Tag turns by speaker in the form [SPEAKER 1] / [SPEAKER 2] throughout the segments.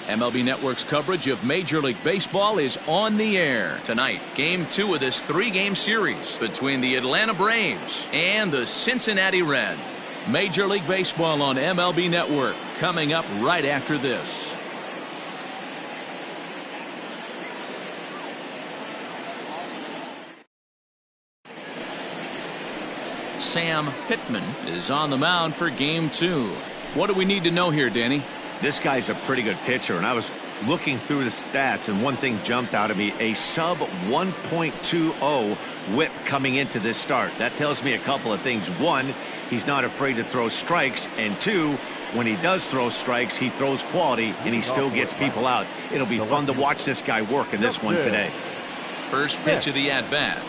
[SPEAKER 1] MLB Network's coverage of Major League Baseball is on the air. Tonight, Game 2 of this 3-game series between the Atlanta Braves and the Cincinnati Reds. Major League Baseball on MLB Network coming up right after this. Sam Pittman is on the mound for Game 2. What do we need to know here, Danny?
[SPEAKER 2] This guy's a pretty good pitcher, and I was looking through the stats, and one thing jumped out at me: a sub 1.20 whip coming into this start. That tells me a couple of things. One, he's not afraid to throw strikes, and two, when he does throw strikes, he throws quality, and he still gets people out. It'll be fun to watch this guy work in this one today.
[SPEAKER 1] First pitch of the at-bat.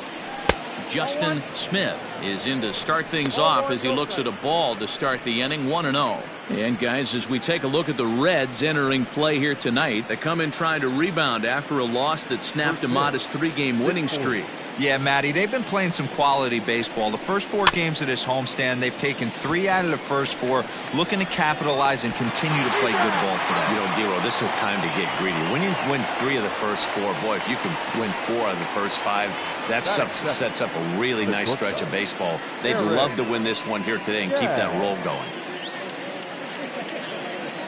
[SPEAKER 1] Justin Smith is in to start things off as he looks at a ball to start the inning, 1-0. And guys, as we take a look at the Reds entering play here tonight, they come in trying to rebound after a loss that snapped a modest 3-game winning streak.
[SPEAKER 3] Yeah, Matty, they've been playing some quality baseball. The first 4 games of this homestand, they've taken 3 out of the first 4, looking to capitalize and continue to play good ball today.
[SPEAKER 2] You know, Dero, this is time to get greedy. When you win 3 of the first 4, boy, if you can win 4 out of the first 5, that sets up a really nice stretch of baseball. They'd love to win this one here today and keep that roll going.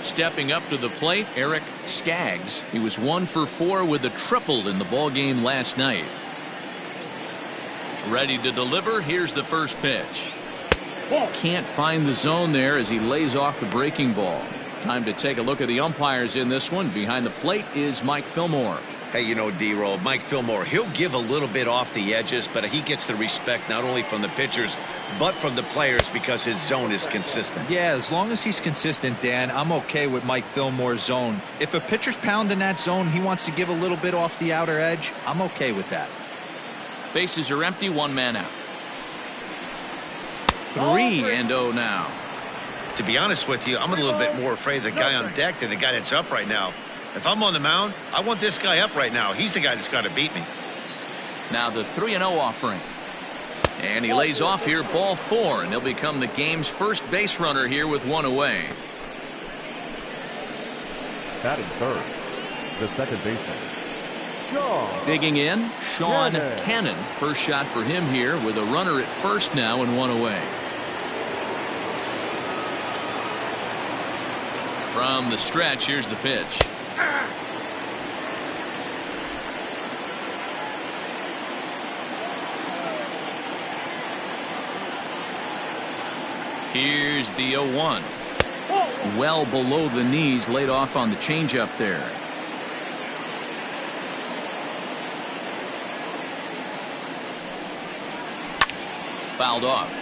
[SPEAKER 1] Stepping up to the plate, Eric Skaggs. He was 1 for 4 with a triple in the ball game last night. Ready to deliver. Here's the first pitch. Can't find the zone there as he lays off the breaking ball. Time to take a look at the umpires in this one. Behind the plate is Mike Fillmore.
[SPEAKER 2] Hey, you know, D-Roll, Mike Fillmore, he'll give a little bit off the edges, but he gets the respect not only from the pitchers, but from the players because his zone is consistent.
[SPEAKER 3] Yeah, as long as he's consistent, Dan, I'm okay with Mike Fillmore's zone. If a pitcher's pounding that zone, he wants to give a little bit off the outer edge, I'm okay with that.
[SPEAKER 1] Bases are empty, 1 man out. 3-0 now.
[SPEAKER 2] To be honest with you, I'm a little bit more afraid of the guy on deck than the guy that's up right now. If I'm on the mound, I want this guy up right now. He's the guy that's got to beat me.
[SPEAKER 1] Now the 3-0 offering. And he lays off here, ball 4, and he'll become the game's first base runner here with 1 away.
[SPEAKER 4] Batting third, the second baseman.
[SPEAKER 1] Digging in, Sean Cannon. First shot for him here with a runner at first now and 1 away. From the stretch, here's the pitch. Here's the 0-1. Well below the knees, laid off on the changeup there. Fouled off.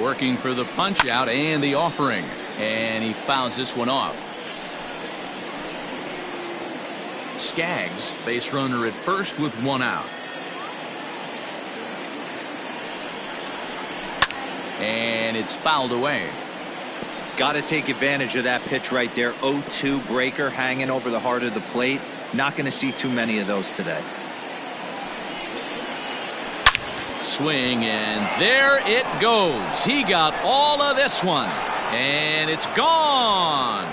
[SPEAKER 1] Working for the punch out and the offering, and he fouls this one off. Skaggs, base runner at first with 1 out. And it's fouled away.
[SPEAKER 3] Got to take advantage of that pitch right there. 0-2 breaker hanging over the heart of the plate. Not going to see too many of those today.
[SPEAKER 1] Swing, and there it goes. He got all of this one, and it's gone.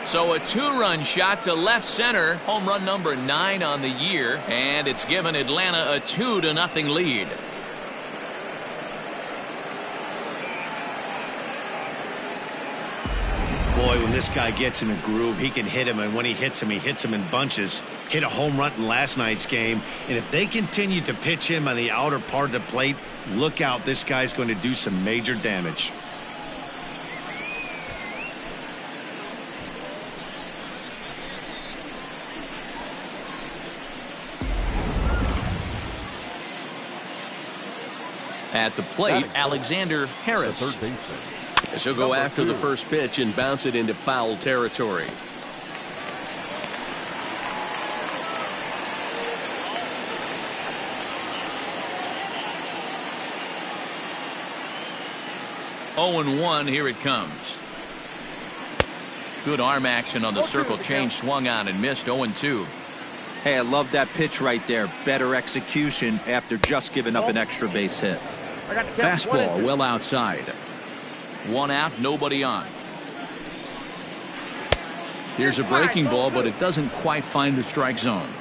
[SPEAKER 1] So a 2-run shot to left center, home run number 9 on the year, and it's given Atlanta a 2-0 lead.
[SPEAKER 2] Boy, when this guy gets in a groove, he can hit him, and when he hits him in bunches. Hit a home run in last night's game, and if they continue to pitch him on the outer part of the plate, look out, this guy's going to do some major damage.
[SPEAKER 1] At the plate, Alexander Harris.
[SPEAKER 4] The third baseman.
[SPEAKER 1] He'll go after the first pitch and bounce it into foul territory. Oh, 0-1, here it comes. Good arm action on the circle change, swung on and missed. 0-2.
[SPEAKER 3] Hey, I love that pitch right there. Better execution after just giving up an extra base hit.
[SPEAKER 1] Fastball well outside. 1 out, nobody on. Here's a breaking ball, but it doesn't quite find the strike zone.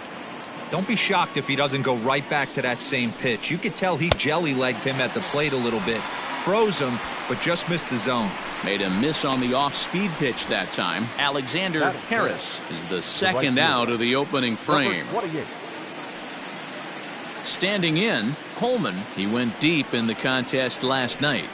[SPEAKER 3] Don't be shocked if he doesn't go right back to that same pitch. You could tell he jelly-legged him at the plate a little bit. Froze him, but just missed the zone.
[SPEAKER 1] Made a miss on the off-speed pitch that time. Alexander Harris is the second out of the opening frame. Standing in, Coleman. He went deep in the contest last night.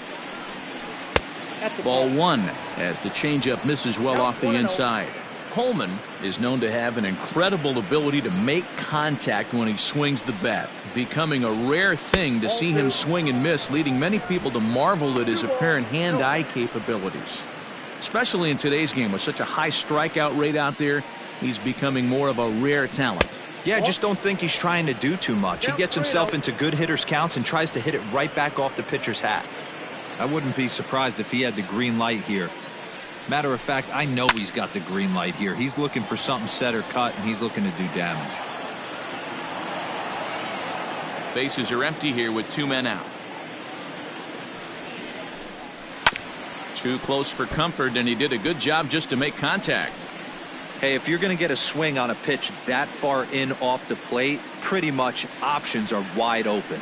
[SPEAKER 1] Ball 1 as the changeup misses well off the inside. Coleman is known to have an incredible ability to make contact when he swings the bat, becoming a rare thing to see him swing and miss, leading many people to marvel at his apparent hand-eye capabilities. Especially in today's game with such a high strikeout rate out there, he's becoming more of a rare talent.
[SPEAKER 3] Yeah, I just don't think he's trying to do too much. He gets himself into good hitters' counts and tries to hit it right back off the pitcher's hat. I wouldn't be surprised if he had the green light here. Matter of fact, I know he's got the green light here. He's looking for something set or cut, and he's looking to do damage.
[SPEAKER 1] Bases are empty here with 2 men out. Too close for comfort, and he did a good job just to make contact.
[SPEAKER 3] Hey, if you're going to get a swing on a pitch that far in off the plate, pretty much options are wide open.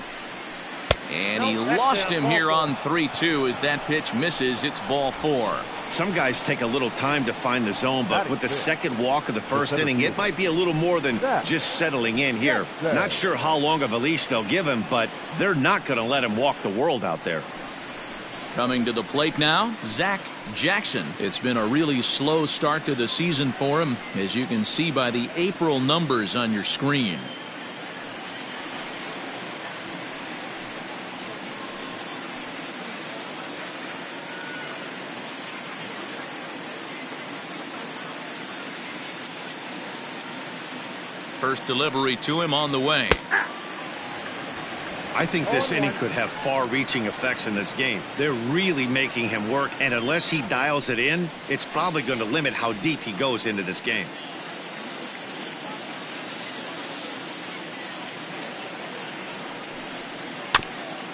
[SPEAKER 1] And he lost him here on 3-2 as that pitch misses. It's ball 4.
[SPEAKER 2] Some guys take a little time to find the zone, but with the second walk of the first inning, it might be a little more than just settling in here. Not sure how long of a leash they'll give him, but they're not going to let him walk the world out there.
[SPEAKER 1] Coming to the plate now, Zach Jackson. It's been a really slow start to the season for him, as you can see by the April numbers on your screen. First delivery to him on the way.
[SPEAKER 2] I think this inning could have far-reaching effects in this game. They're really making him work, and unless he dials it in, it's probably going to limit how deep he goes into this game.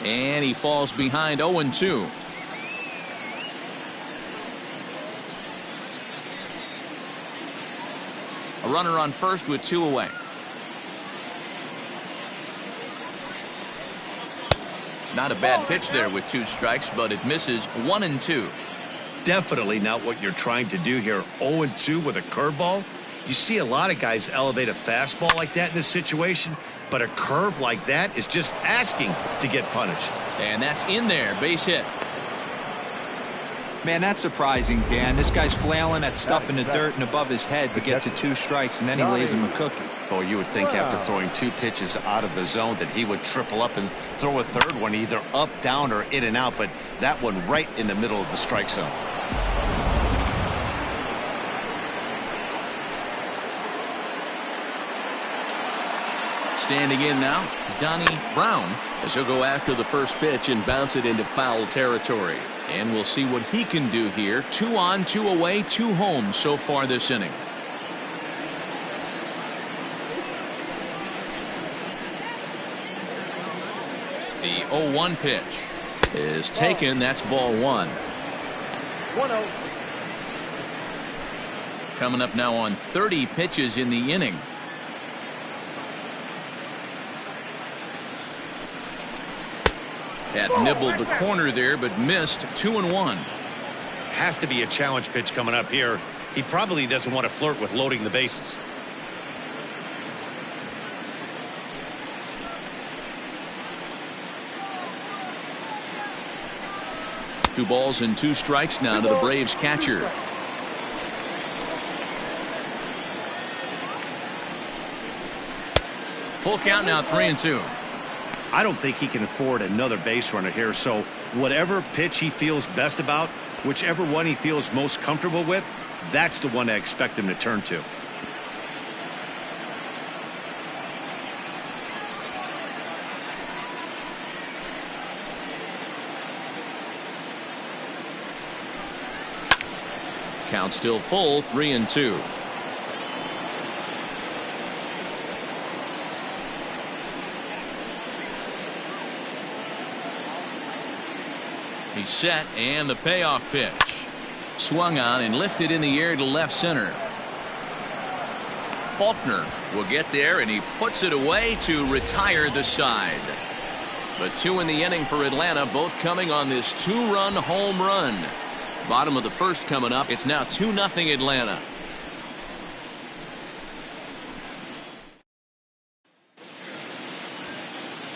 [SPEAKER 1] And he falls behind 0-2. A runner on first with 2 away. Not a bad pitch there with 2 strikes, but it misses. 1-2.
[SPEAKER 2] Definitely not what you're trying to do here. 0-2 with a curveball. You see a lot of guys elevate a fastball like that in this situation, but a curve like that is just asking to get punished.
[SPEAKER 1] And that's in there. Base hit.
[SPEAKER 3] Man, that's surprising, Dan. This guy's flailing at stuff in the dirt and above his head to get to 2 strikes, and then he lays him a cookie.
[SPEAKER 2] Boy, you would think after throwing 2 pitches out of the zone that he would triple up and throw a third one either up, down, or in and out, but that one right in the middle of the strike zone.
[SPEAKER 1] Standing in now, Donnie Brown, as he'll go after the first pitch and bounce it into foul territory. And we'll see what he can do here. 2 on, 2 away, 2 home so far this inning. The 0-1 pitch is taken. That's ball 1.
[SPEAKER 4] 1-0.
[SPEAKER 1] Coming up now on 30 pitches in the inning. That nibbled the corner there, but missed. 2-1.
[SPEAKER 2] Has to be a challenge pitch coming up here. He probably doesn't want to flirt with loading the bases.
[SPEAKER 1] Two balls and 2 strikes now to the Braves catcher. Full count now, 3-2.
[SPEAKER 2] I don't think he can afford another base runner here, so whatever pitch he feels best about, whichever one he feels most comfortable with, that's the one I expect him to turn to.
[SPEAKER 1] Count still full, 3-2. He's set, and the payoff pitch. Swung on and lifted in the air to left center. Faulkner will get there, and he puts it away to retire the side. But 2 in the inning for Atlanta, both coming on this 2-run home run. Bottom of the first coming up. It's now 2-0 Atlanta.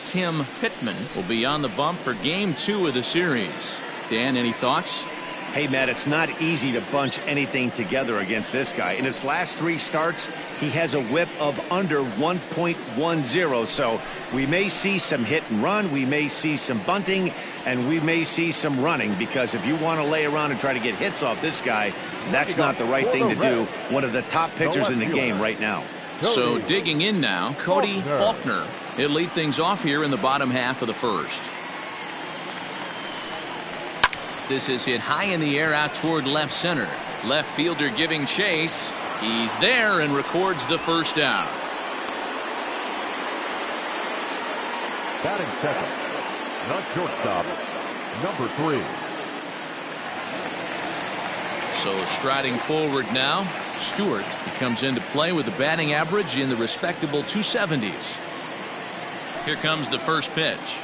[SPEAKER 1] Tim Pittman will be on the bump for game 2 of the series. Dan, any thoughts?
[SPEAKER 2] Hey, Matt, it's not easy to bunch anything together against this guy. In his last 3 starts, he has a whip of under 1.10. So we may see some hit and run. We may see some bunting, and we may see some running, because if you want to lay around and try to get hits off this guy, that's not the right thing to do. One of the top pitchers in the game right now.
[SPEAKER 1] So digging in now, Cody Faulkner. He'll lead things off here in the bottom half of the first. This is hit high in the air out toward left center. Left fielder giving chase. He's there and records the first out.
[SPEAKER 4] Batting second, not shortstop, number 3.
[SPEAKER 1] So striding forward now, Stewart. He comes into play with a batting average in the respectable 270s. Here comes the first pitch.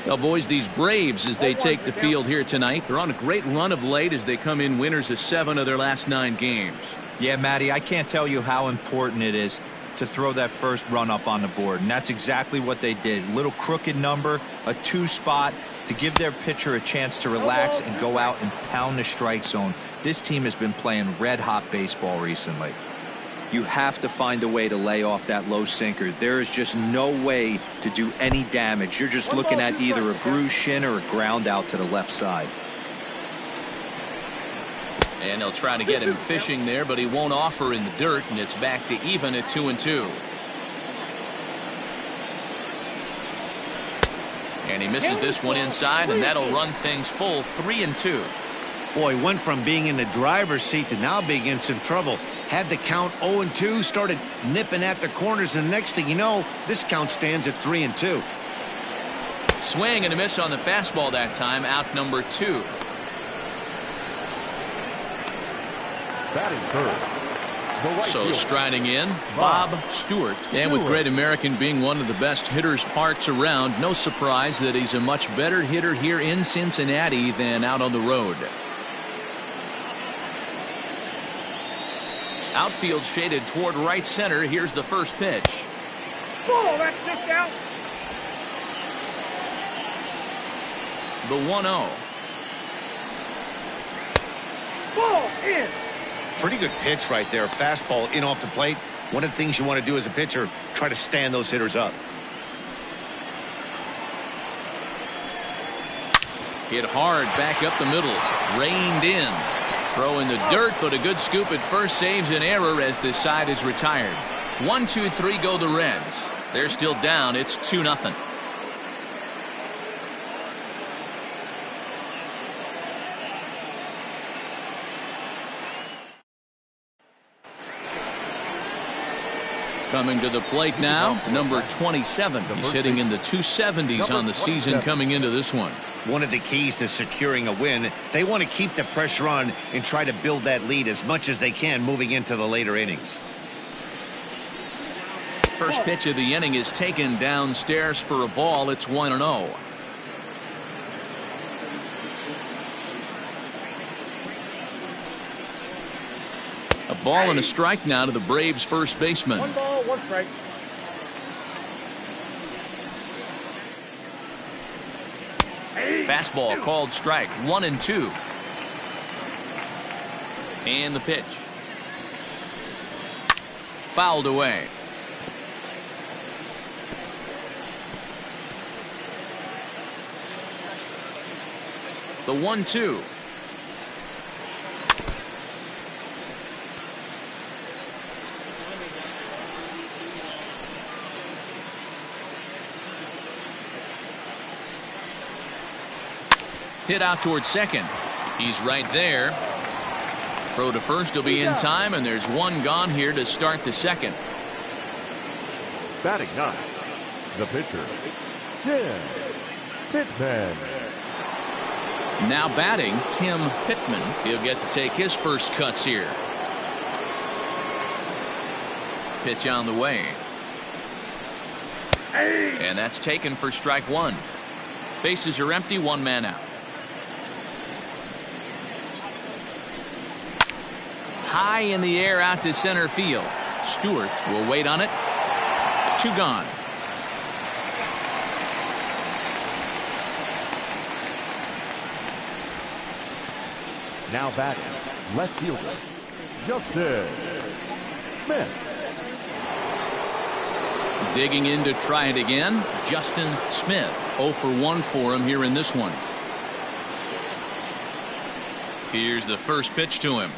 [SPEAKER 1] Well, boys, these Braves, as they take the field here tonight, they're on a great run of late as they come in winners of 7 of their last 9 games.
[SPEAKER 3] Yeah, Matty, I can't tell you how important it is to throw that first run up on the board, and that's exactly what they did. Little crooked number, a 2 spot to give their pitcher a chance to relax and go out and pound the strike zone. This team has been playing red-hot baseball recently. You have to find a way to lay off that low sinker. There is just no way to do any damage. You're just looking at either a bruised shin or a ground out to the left side.
[SPEAKER 1] And they'll try to get him fishing there, but he won't offer in the dirt, and it's back to even at 2-2. And he misses this one inside, and that'll run things full, 3-2.
[SPEAKER 2] Boy, went from being in the driver's seat to now being in some trouble. Had the count 0-2, started nipping at the corners, and the next thing you know, this count stands at 3-2.
[SPEAKER 1] Swing and a miss on the fastball that time, out number 2.
[SPEAKER 4] Batting third.
[SPEAKER 1] So striding in, Bob Stewart. And with Great American being one of the best hitters parks around, no surprise that he's a much better hitter here in Cincinnati than out on the road. Outfield shaded toward right center. Here's the first pitch.
[SPEAKER 4] Oh, that's just out.
[SPEAKER 1] The 1-0.
[SPEAKER 4] Ball in.
[SPEAKER 2] Pretty good pitch right there. Fastball in off the plate. One of the things you want to do as a pitcher, try to stand those hitters up.
[SPEAKER 1] Hit hard back up the middle. Reined in. Throw in the dirt, but a good scoop at first saves an error as this side is retired. 1-2-3 go the Reds. They're still down. It's 2-0. Coming to the plate now, number 27. He's hitting in the 270s on the season coming into this one.
[SPEAKER 2] One of the keys to securing a win, they want to keep the pressure on and try to build that lead as much as they can moving into the later innings.
[SPEAKER 1] First pitch of the inning is taken downstairs for a ball. It's 1-0. A ball and a strike now to the Braves first baseman.
[SPEAKER 4] 1 ball, 1 strike.
[SPEAKER 1] Fastball called strike, 1-2. And the pitch. Fouled away. The 1-2. Hit out towards second. He's right there. Throw to first will be in time, and there's one gone here to start the second.
[SPEAKER 4] Batting ninth, the pitcher, Tim Pittman.
[SPEAKER 1] Now batting, Tim Pittman. He'll get to take his first cuts here. Pitch on the way. And that's taken for strike one. Bases are empty, one man out. High in the air out to center field. Stewart will wait on it. Two gone.
[SPEAKER 4] Now batting, left fielder, Justin Smith.
[SPEAKER 1] Digging in to try it again, Justin Smith. 0 for 1 for him here in this one. Here's the first pitch to him.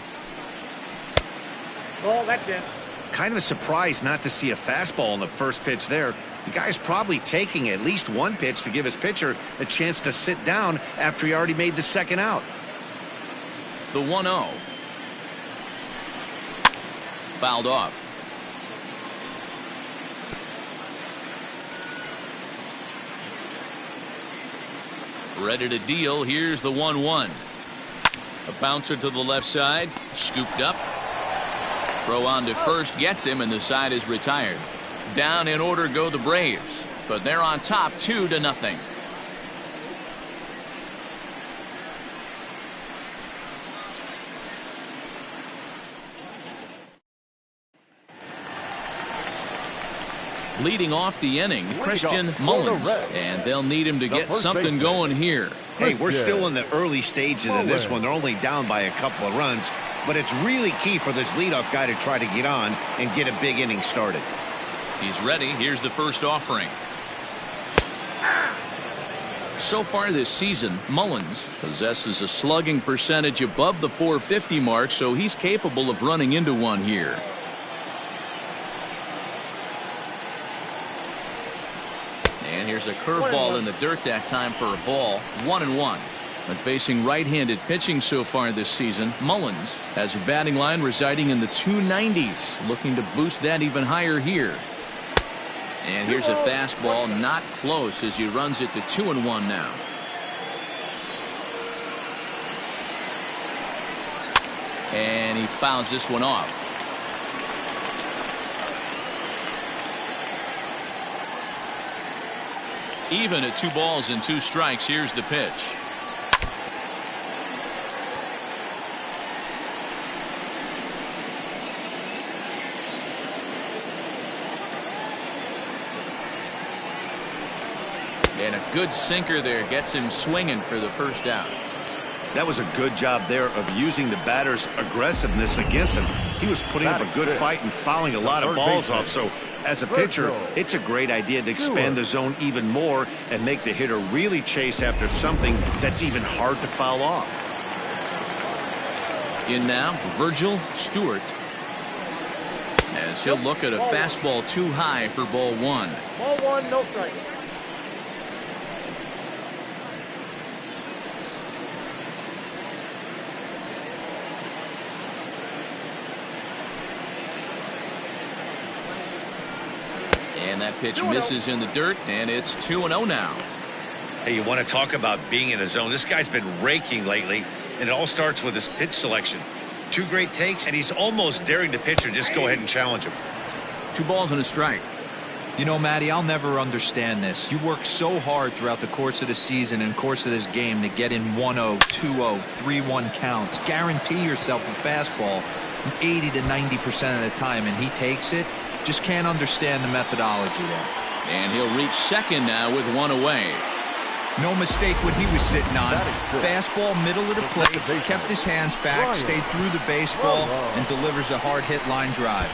[SPEAKER 4] Oh, that's it.
[SPEAKER 2] Kind of a surprise not to see a fastball on the first pitch there. The guy's probably taking at least one pitch to give his pitcher a chance to sit down after he already made the second out.
[SPEAKER 1] The 1-0. Fouled off. Ready to deal. Here's the 1-1. A bouncer to the left side. Scooped up. Throw on to first gets him, and the side is retired. Down in order go the Braves, but they're on top 2-0. Leading off the inning, Christian Mullins, and they'll need him to get something going here.
[SPEAKER 2] Hey, we're still in the early stages of this one. They're only down by a couple of runs, but it's really key for this leadoff guy to try to get on and get a big inning started.
[SPEAKER 1] He's ready. Here's the first offering. So far this season, Mullins possesses a slugging percentage above the .450 mark, so he's capable of running into one here. And here's a curveball in the dirt that time for a ball. 1-1. But facing right-handed pitching so far this season, Mullins has a batting line residing in the 290s, looking to boost that even higher here. And here's a fastball, not close, as he runs it to 2-1 now. And he fouls this one off. Even at 2 balls and 2 strikes. Here's the pitch. And a good sinker there gets him swinging for the first out.
[SPEAKER 2] That was a good job there of using the batter's aggressiveness against him. He was putting up a good fight and fouling a lot of balls off. So as a pitcher, it's a great idea to expand the zone even more and make the hitter really chase after something that's even hard to foul off.
[SPEAKER 1] In now, Virgil Stewart, as he'll look at a fastball too high for ball 1.
[SPEAKER 4] Ball 1, no strike.
[SPEAKER 1] And that pitch misses in the dirt, and it's 2-0 now.
[SPEAKER 2] Hey, you want to talk about being in a zone? This guy's been raking lately, and it all starts with his pitch selection. 2 great takes, and he's almost daring the pitcher just go ahead and challenge him.
[SPEAKER 1] 2 balls and a strike.
[SPEAKER 3] You know, Matty, I'll never understand this. You work so hard throughout the course of the season and course of this game to get in 1-0, 2-0, 3-1 counts. Guarantee yourself a fastball 80 to 90% of the time, and he takes it. Just can't understand the methodology there.
[SPEAKER 1] And he'll reach second now with 1 away.
[SPEAKER 3] No mistake what he was sitting on. Fastball, middle of the plate, kept his hands back, stayed through the baseball, and delivers a hard hit line drive.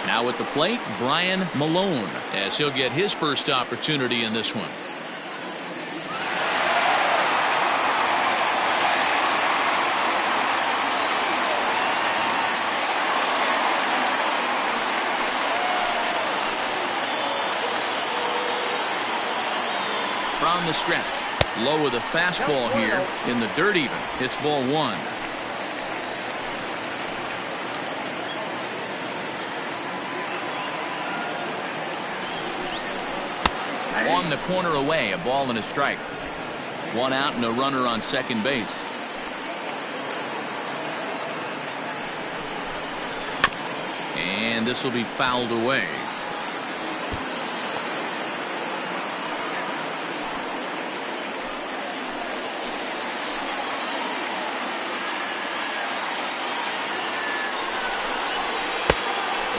[SPEAKER 1] Now at the plate, Brian Malone, as he'll get his first opportunity in this one. the stretch. Low with a fastball here in the dirt even. It's ball one. On the corner away, a ball and a strike. One out and a runner on second base. And this will be fouled away.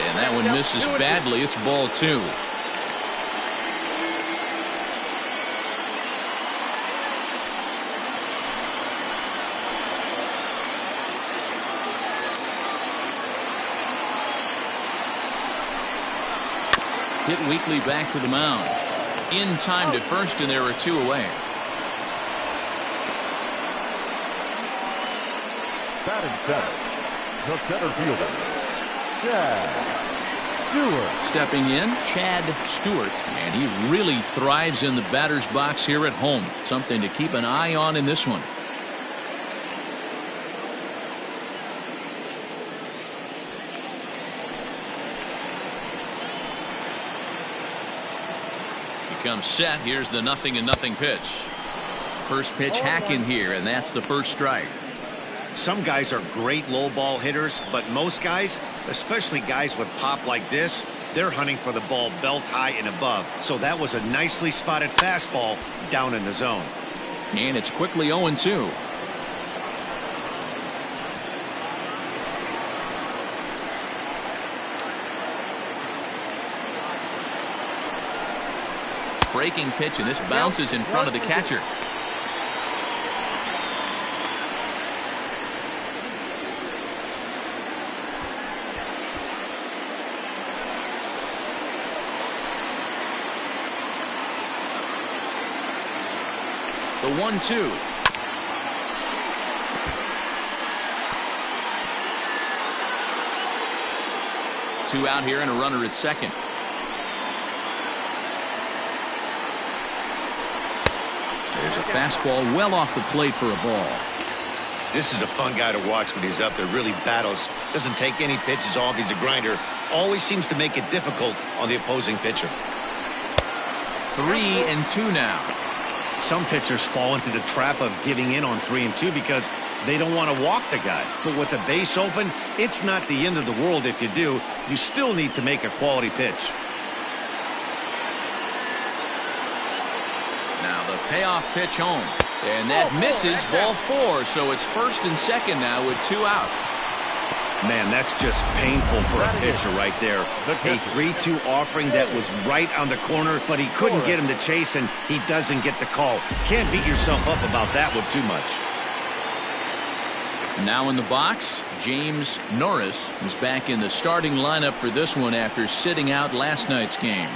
[SPEAKER 1] And that one misses badly. It's ball two. Hit weakly back to the mound. In time to first, and there are two away.
[SPEAKER 4] Batting center, the center fielder, Chad Stewart.
[SPEAKER 1] Stepping in, Chad Stewart, and he really thrives in the batter's box here at home. Something to keep an eye on in this one. Comes set. Here's the 0-0 pitch. First pitch hacking here, and that's the first strike.
[SPEAKER 2] Some guys are great low ball hitters, but most guys, especially guys with pop like this, they're hunting for the ball belt high and above. So that was a nicely spotted fastball down in the zone.
[SPEAKER 1] And it's quickly 0-2. Breaking pitch, and this bounces in front of the catcher. The 1-2. Two out here and a runner at second. There's a fastball well off the plate for a ball.
[SPEAKER 2] This is a fun guy to watch when he's up there. Really battles. Doesn't take any pitches off. He's a grinder. Always seems to make it difficult on the opposing pitcher.
[SPEAKER 1] 3-2 now.
[SPEAKER 2] Some pitchers fall into the trap of giving in on 3-2 because they don't want to walk the guy. But with the base open, it's not the end of the world if you do. You still need to make a quality pitch.
[SPEAKER 1] Now the payoff pitch home, and that misses, ball four. So it's first and second now with two out.
[SPEAKER 2] Man, that's just painful for a pitcher right there. A 3-2 offering that was right on the corner, but he couldn't get him to chase, and he doesn't get the call. Can't beat yourself up about that one too much.
[SPEAKER 1] Now in the box, James Norris is back in the starting lineup for this one after sitting out last night's game.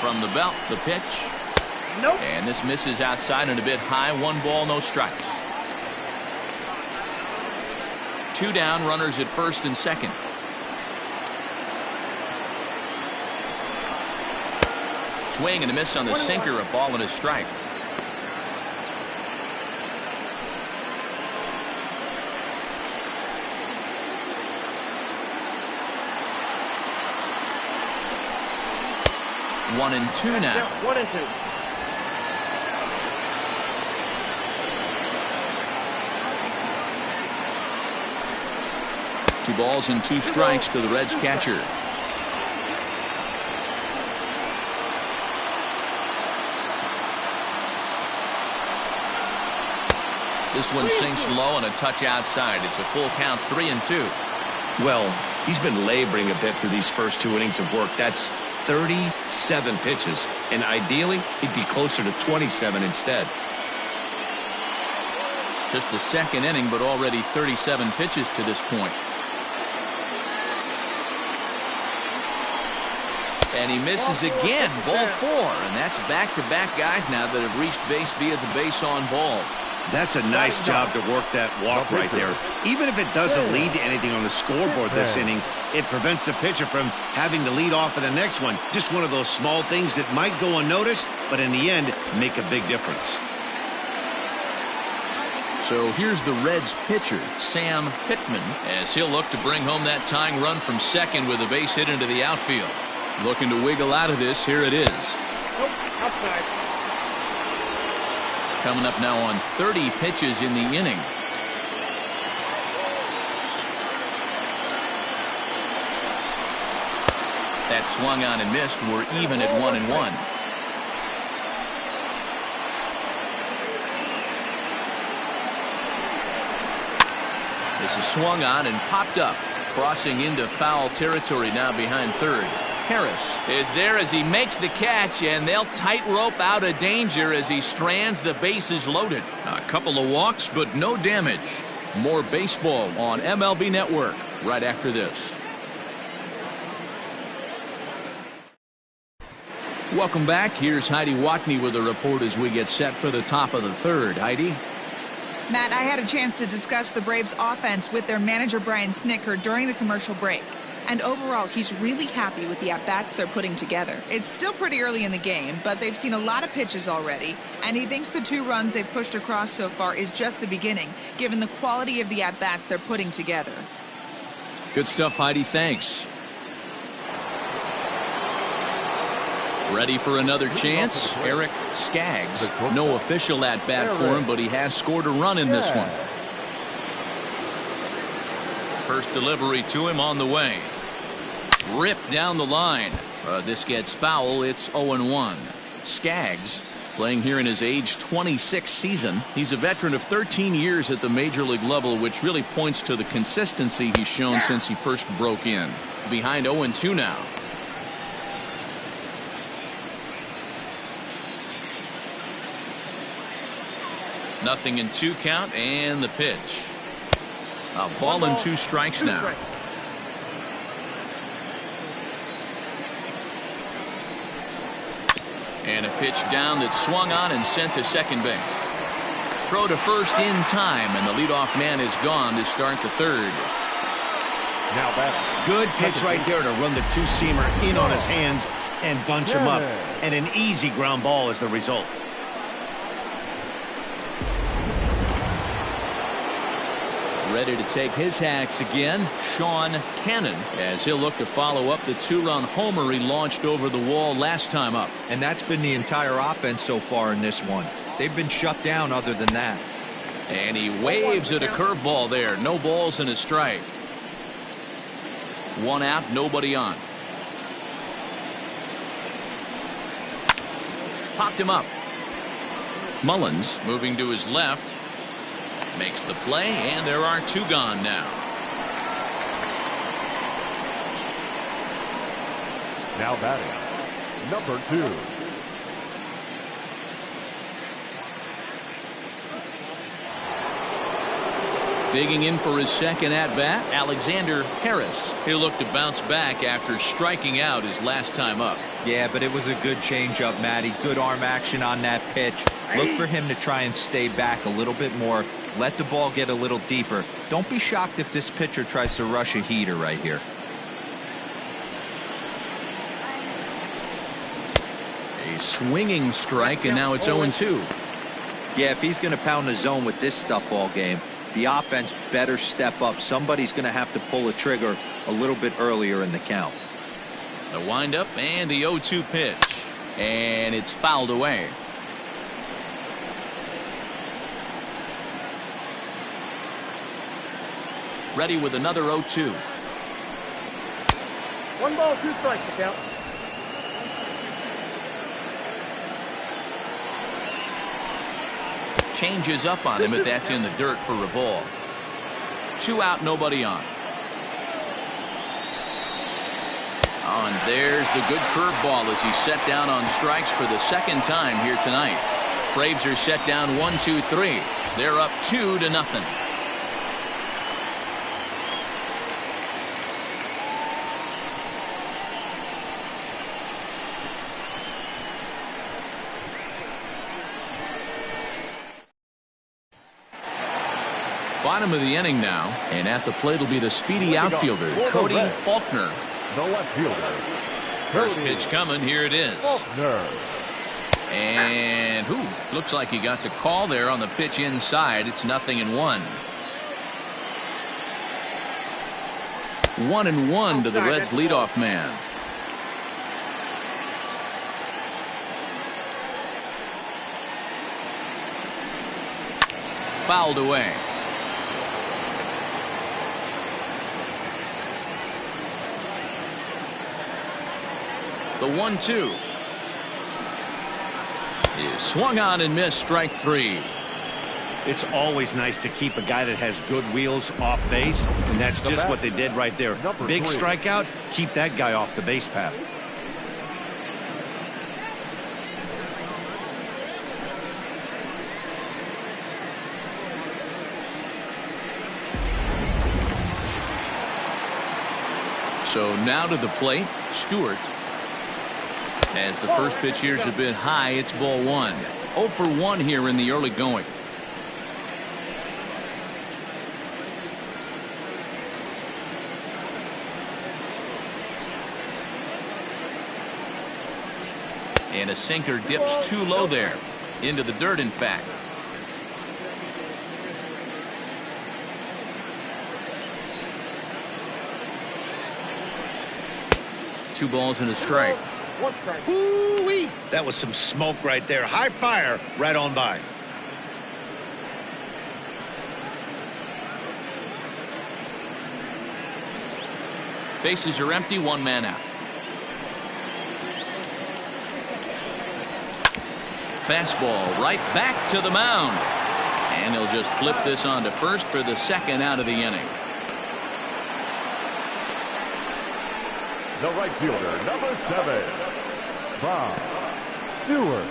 [SPEAKER 1] From the belt, the pitch. Nope. And this misses outside and a bit high. 1 ball, no strikes. 2 down, runners at first and second. Swing and a miss on the sinker, a ball and a strike. One and two now.
[SPEAKER 4] Yeah, 1-2.
[SPEAKER 1] Two balls and 2 strikes to the Reds catcher. This one sinks low and a touch outside. It's a full count, 3-2.
[SPEAKER 2] Well, he's been laboring a bit through these first 2 innings of work. That's 37 pitches, and ideally he'd be closer to 27 instead.
[SPEAKER 1] Just the second inning, but already 37 pitches to this point. And he misses again, ball 4, and that's back-to-back guys now that have reached base via the base on balls.
[SPEAKER 2] That's a nice job to work that walk right there. Even if it doesn't lead to anything on the scoreboard this inning, it prevents the pitcher from having to lead off in the next one. Just one of those small things that might go unnoticed, but in the end, make a big difference.
[SPEAKER 1] So here's the Reds pitcher, Sam Pittman, as he'll look to bring home that tying run from second with a base hit into the outfield. Looking to wiggle out of this. Here it is.
[SPEAKER 5] Nope, outside.
[SPEAKER 1] Coming up now on 30 pitches in the inning. That swung on and missed. We're even at 1-1. This is swung on and popped up, crossing into foul territory now behind third. Harris is there as he makes the catch, and they'll tightrope out of danger as he strands the bases loaded. A couple of walks, but no damage. More baseball on MLB Network right after this. Welcome back. Here's Heidi Watney with a report as we get set for the top of the third. Heidi?
[SPEAKER 6] Matt, I had a chance to discuss the Braves offense with their manager Brian Snitker during the commercial break. And overall, he's really happy with the at-bats they're putting together. It's still pretty early in the game, but they've seen a lot of pitches already, and he thinks the 2 runs they've pushed across so far is just the beginning, given the quality of the at-bats they're putting together.
[SPEAKER 1] Good stuff, Heidi. Thanks. Ready for another chance? Eric Skaggs. No official at-bat for him, but he has scored a run in this one. First delivery to him on the way. Ripped down the line. This gets foul. It's 0-1. Skaggs playing here in his age 26 season. He's a veteran of 13 years at the major league level, which really points to the consistency he's shown since he first broke in. Behind 0-2 now. Nothing in 2 count, and the pitch. A ball and 2 strikes now. And a pitch down that swung on and sent to second base. Throw to first in time, and the leadoff man is gone to start the third.
[SPEAKER 4] Now back.
[SPEAKER 2] Good pitch right there to run the 2-seamer in on his hands and bunch him up. And an easy ground ball is the result.
[SPEAKER 1] Ready to take his hacks again, Sean Cannon, as he'll look to follow up the 2-run homer he launched over the wall last time up.
[SPEAKER 3] And that's been the entire offense so far in this one. They've been shut down other than that.
[SPEAKER 1] And he waves at a curveball there. No balls and a strike. 1 out, nobody on. Popped him up. Mullins moving to his left. Makes the play, and there are 2 gone now.
[SPEAKER 4] Now batting, number 2.
[SPEAKER 1] Digging in for his second at-bat, Alexander Harris. He'll look to bounce back after striking out his last time up.
[SPEAKER 3] Yeah, but it was a good changeup, Matty. Good arm action on that pitch. Look for him to try and stay back a little bit more. Let the ball get a little deeper. Don't be shocked if this pitcher tries to rush a heater right here.
[SPEAKER 1] A swinging strike, and now it's 0-2.
[SPEAKER 3] Yeah, if he's going to pound the zone with this stuff all game, the offense better step up. Somebody's going to have to pull a trigger a little bit earlier in the count.
[SPEAKER 1] The windup and the 0-2 pitch. And it's fouled away. Ready with another 0-2.
[SPEAKER 5] 1 ball, 2 strikes to count.
[SPEAKER 1] Changes up on him, but that's in the dirt for a ball. 2 out, nobody on. Oh, and there's the good curveball as he's set down on strikes for the second time here tonight. Braves are set down 1-2-3. They're up 2-0. Bottom of the inning now, and at the plate will be the speedy outfielder, Cody Faulkner.
[SPEAKER 4] The left fielder.
[SPEAKER 1] First pitch coming, here it is.
[SPEAKER 4] Faulkner.
[SPEAKER 1] And looks like he got the call there on the pitch inside. It's 0-1. 1-1 to the Reds leadoff man. Fouled away. The 1-2 is swung on and missed. Strike 3.
[SPEAKER 2] It's always nice to keep a guy that has good wheels off base, and that's just what they did right there. Big strikeout, keep that guy off the base path.
[SPEAKER 1] So now to the plate, Stewart. As the first pitch here's a bit high, it's ball 1. 0 for 1 here in the early going. And a sinker dips too low there. Into the dirt, in fact. Two balls and a strike.
[SPEAKER 2] Woo-wee! That was some smoke right there. High fire right on by.
[SPEAKER 1] Bases are empty, 1 man out. Fastball right back to the mound. And he'll just flip this on to first for the second out of the inning.
[SPEAKER 4] The right fielder, number 7, Bob Stewart.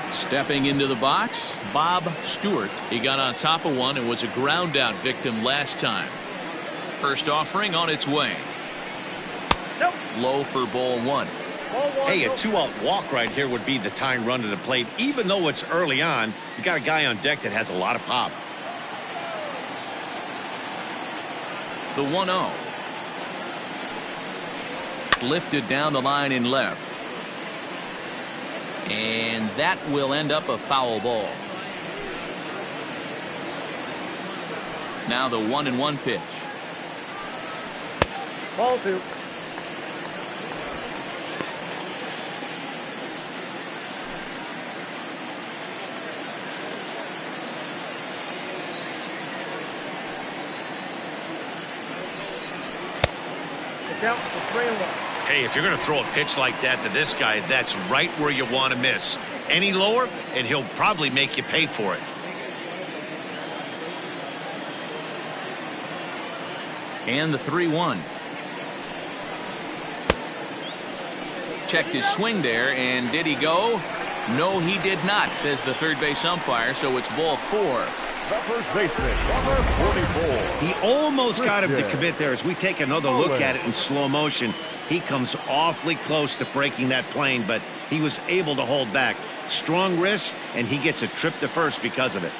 [SPEAKER 1] Stepping into the box, Bob Stewart. He got on top of one and was a ground out victim last time. First offering on its way.
[SPEAKER 5] Nope.
[SPEAKER 1] Low for ball 1.
[SPEAKER 2] Hey, a 2-out walk right here would be the tying run to the plate. Even though it's early on, you got a guy on deck that has a lot of pop.
[SPEAKER 1] The 1-0. Lifted down the line in left. And that will end up a foul ball. Now the 1-1 pitch.
[SPEAKER 5] Ball 2. Out for 3-1.
[SPEAKER 2] Hey, if you're going to throw a pitch like that to this guy, that's right where you want to miss. Any lower, and he'll probably make you pay for it.
[SPEAKER 1] And the 3-1. Checked his swing there, and did he go? No, he did not, says the third base umpire, so it's ball 4.
[SPEAKER 4] The first baseman, number 44.
[SPEAKER 2] He almost got him to commit there. As we take another look at it in slow motion, he comes awfully close to breaking that plane, but he was able to hold back. Strong wrist, and he gets a trip to first because of it.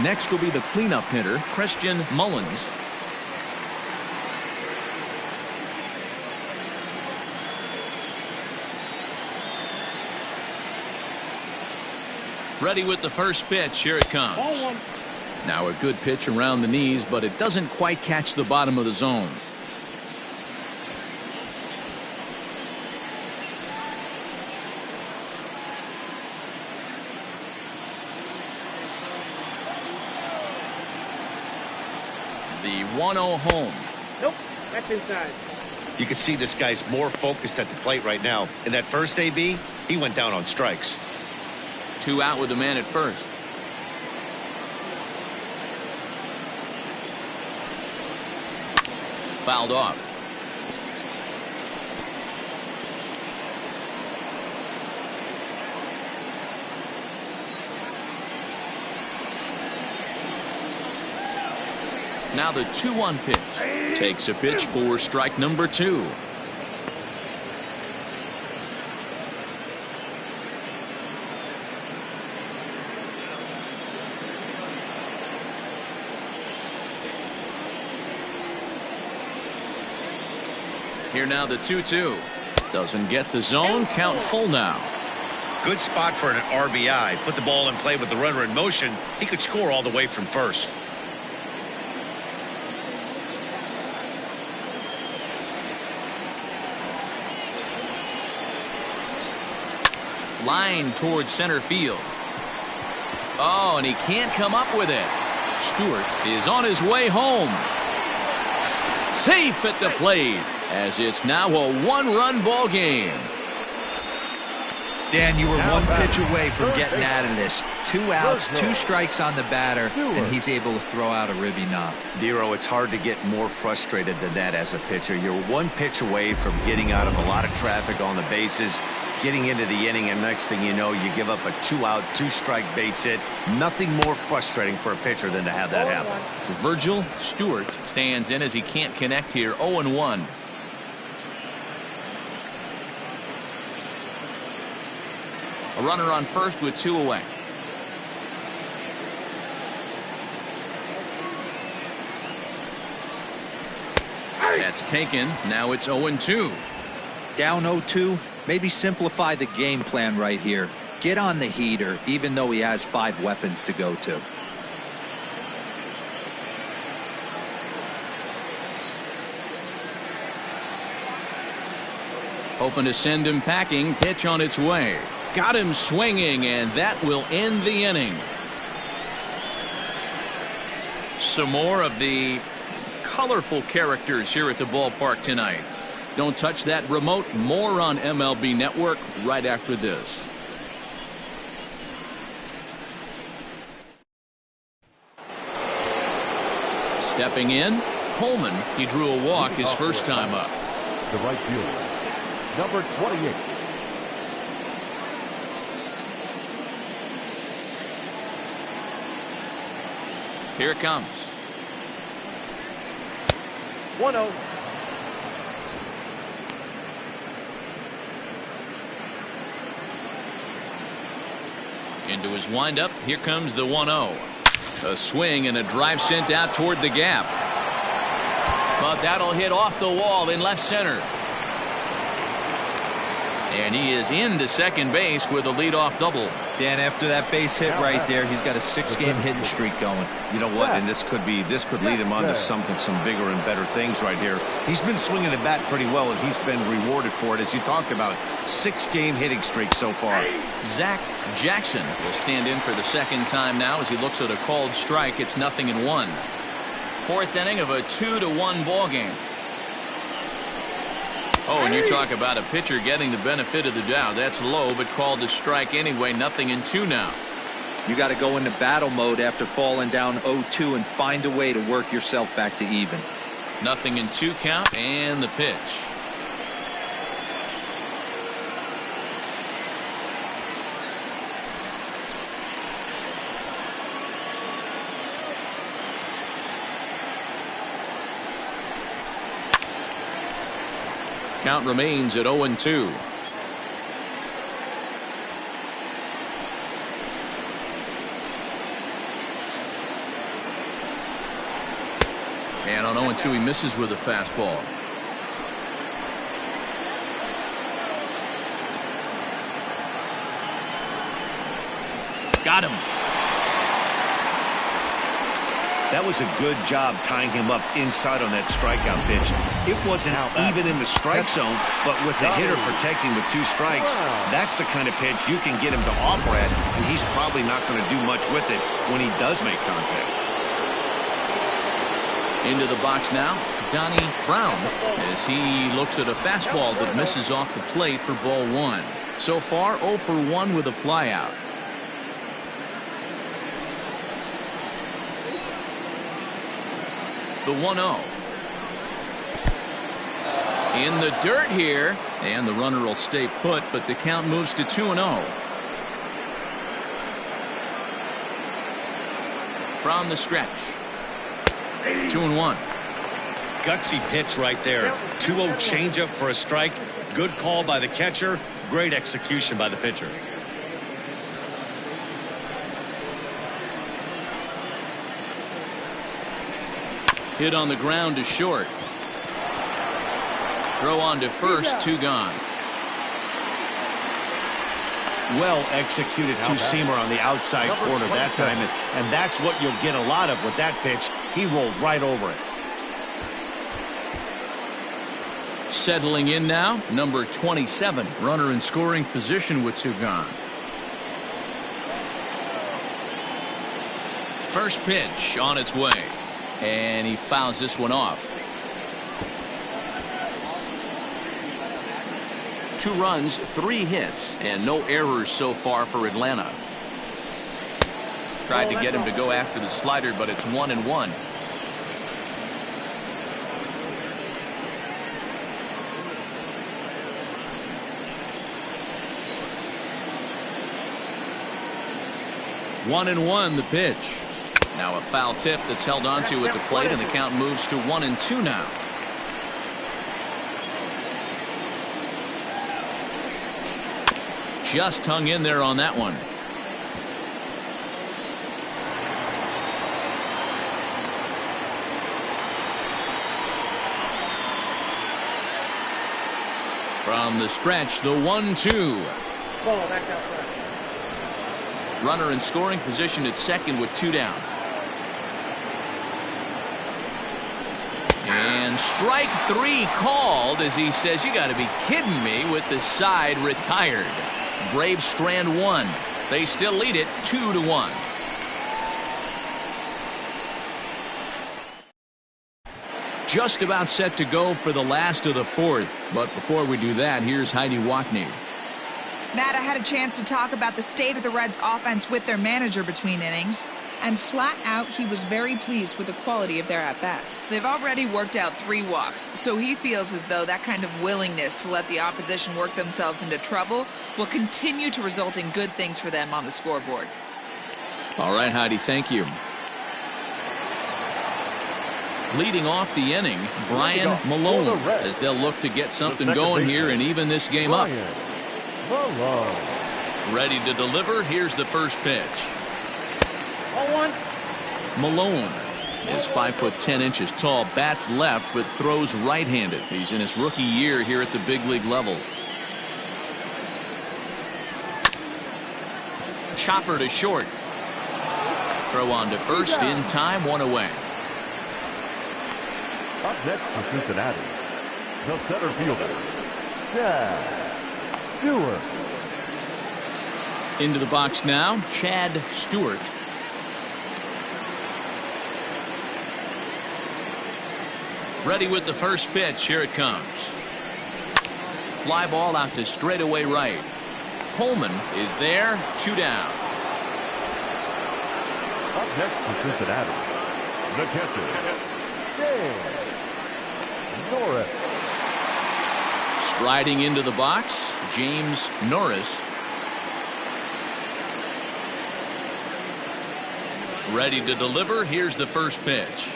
[SPEAKER 1] Next will be the cleanup hitter, Christian Mullins. Ready with the first pitch. Here it comes. Now a good pitch around the knees, but it doesn't quite catch the bottom of the zone. The 1-0 home.
[SPEAKER 5] Nope, that's inside.
[SPEAKER 2] You can see this guy's more focused at the plate right now. In that first AB, he went down on strikes.
[SPEAKER 1] 2 out with the man at first. Fouled off. Now the 2-1 pitch. Takes a pitch for strike number 2. Here now the 2-2. Doesn't get the zone. Count full now.
[SPEAKER 2] Good spot for an RBI. Put the ball in play with the runner in motion. He could score all the way from first.
[SPEAKER 1] Line towards center field. Oh, and he can't come up with it. Stewart is on his way home. Safe at the plate, as it's now a one-run ball game.
[SPEAKER 3] Dan, you were one pitch away from getting out of this. 2 outs, 2 strikes on the batter, and he's able to throw out a ribby knock.
[SPEAKER 2] Dero, it's hard to get more frustrated than that as a pitcher. You're 1 pitch away from getting out of a lot of traffic on the bases, getting into the inning, and next thing you know, you give up a 2-out, 2-strike base hit. Nothing more frustrating for a pitcher than to have that happen.
[SPEAKER 1] Virgil Stewart stands in as he can't connect here. 0-1. A runner on first with 2 away. That's taken. Now it's 0-2.
[SPEAKER 3] Down 0-2. Maybe simplify the game plan right here. Get on the heater, even though he has 5 weapons to go to.
[SPEAKER 1] Hoping to send him packing. Pitch on its way. Got him swinging, and that will end the inning. Some more of the colorful characters here at the ballpark tonight. Don't touch that remote. More on MLB Network right after this. Stepping in, Coleman. He drew a walk his first time up.
[SPEAKER 4] The right fielder, number 28.
[SPEAKER 1] Here it comes.
[SPEAKER 5] 1-0.
[SPEAKER 1] Into his windup. Here comes the 1-0. A swing and a drive sent out toward the gap. But that'll hit off the wall in left center. And he is into second base with a leadoff double.
[SPEAKER 3] Dan, after that base hit right there, he's got a 6-game hitting streak going.
[SPEAKER 2] You know what? And this could lead him on to some bigger and better things right here. He's been swinging the bat pretty well, and he's been rewarded for it, as you talked about. 6-game hitting streak so far.
[SPEAKER 1] Zach Jackson will stand in for the second time now as he looks at a called strike. It's 0-1. 4th inning of a 2-1 ball game. Oh, and you talk about a pitcher getting the benefit of the doubt. That's low, but called a strike anyway. 0-2 now.
[SPEAKER 3] You got to go into battle mode after falling down 0-2 and find a way to work yourself back to even.
[SPEAKER 1] 0-2 count, and the pitch. Count remains at 0-2. And on 0-2, he misses with a fastball. Got him.
[SPEAKER 2] That was a good job tying him up inside on that strikeout pitch. It wasn't even in the strike zone, but with the hitter protecting with 2 strikes, that's the kind of pitch you can get him to offer at, and he's probably not going to do much with it when he does make contact.
[SPEAKER 1] Into the box now, Donnie Brown, as he looks at a fastball that misses off the plate for ball 1. So far, 0 for 1 with a flyout. The 1-0. In the dirt here, and the runner will stay put, but the count moves to 2-0. From the stretch. 2-1.
[SPEAKER 2] Gutsy pitch right there. 2-0 changeup for a strike. Good call by the catcher. Great execution by the pitcher.
[SPEAKER 1] Hit on the ground to short. Throw on to first, 2 gone.
[SPEAKER 2] Well executed two-seamer on the outside corner that time, and that's what you'll get a lot of with that pitch. He rolled right over it.
[SPEAKER 1] Settling in now, number 27, runner in scoring position with 2 gone. First pitch on its way, and he fouls this one off. 2 runs, 3 hits, and no errors so far for Atlanta. Tried to get him to go after the slider, but it's 1-1. One and one, the pitch. Now a foul tip that's held onto at the plate, and the count moves to 1-2 now. Just hung in there on that one. From the stretch, the 1-2.
[SPEAKER 5] Ball back outside.
[SPEAKER 1] Runner in scoring position at second with 2 down. And strike 3 called as he says, "You got to be kidding me," with the side retired. Braves strand 1. They still lead it 2-1. Just about set to go for the last of the 4th. But before we do that, here's Heidi Wackney.
[SPEAKER 6] Matt, I had a chance to talk about the state of the Reds offense with their manager between innings, and flat out he was very pleased with the quality of their at-bats. They've already worked out 3 walks, so he feels as though that kind of willingness to let the opposition work themselves into trouble will continue to result in good things for them on the scoreboard.
[SPEAKER 1] All right, Heidi, thank you. Leading off the inning, Brian Malone, as they'll look to get something going here and even this game up. Ready to deliver. Here's the first pitch.
[SPEAKER 5] 0-1.
[SPEAKER 1] Malone is 5'10" tall, bats left, but throws right-handed. He's in his rookie year here at the big league level. Chopper to short. Throw on to first in time, 1 away.
[SPEAKER 4] Up next for Cincinnati, the center fielder, Chad Stewart.
[SPEAKER 1] Into the box now, Chad Stewart. Ready with the first pitch. Here it comes. Fly ball out to straightaway right. Coleman is there, 2 down.
[SPEAKER 4] Up next for Cincinnati, the catcher, James Norris.
[SPEAKER 1] Striding into the box, James Norris. Ready to deliver. Here's the first pitch.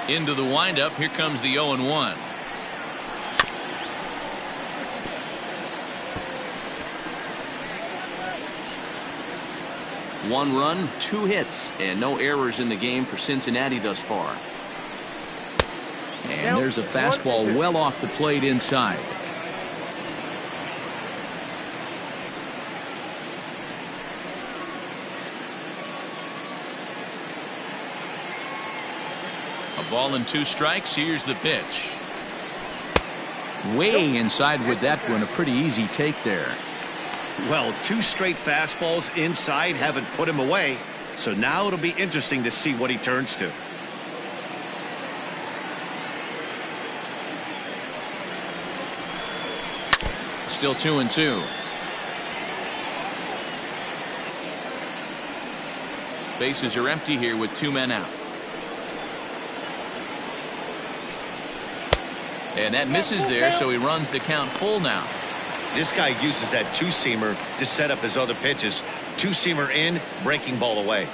[SPEAKER 1] Into the windup. Here comes the 0-1. One run, 2 hits, and no errors in the game for Cincinnati thus far. And there's a fastball well off the plate inside. A ball and 2 strikes. Here's the pitch. Way inside with that one. A pretty easy take there.
[SPEAKER 2] Well, 2 straight fastballs inside haven't put him away. So now it'll be interesting to see what he turns to.
[SPEAKER 1] Still 2-2. Bases are empty here with 2 men out. And that misses there, so he runs the count full now.
[SPEAKER 2] This guy uses that two-seamer to set up his other pitches. Two-seamer in, breaking ball away.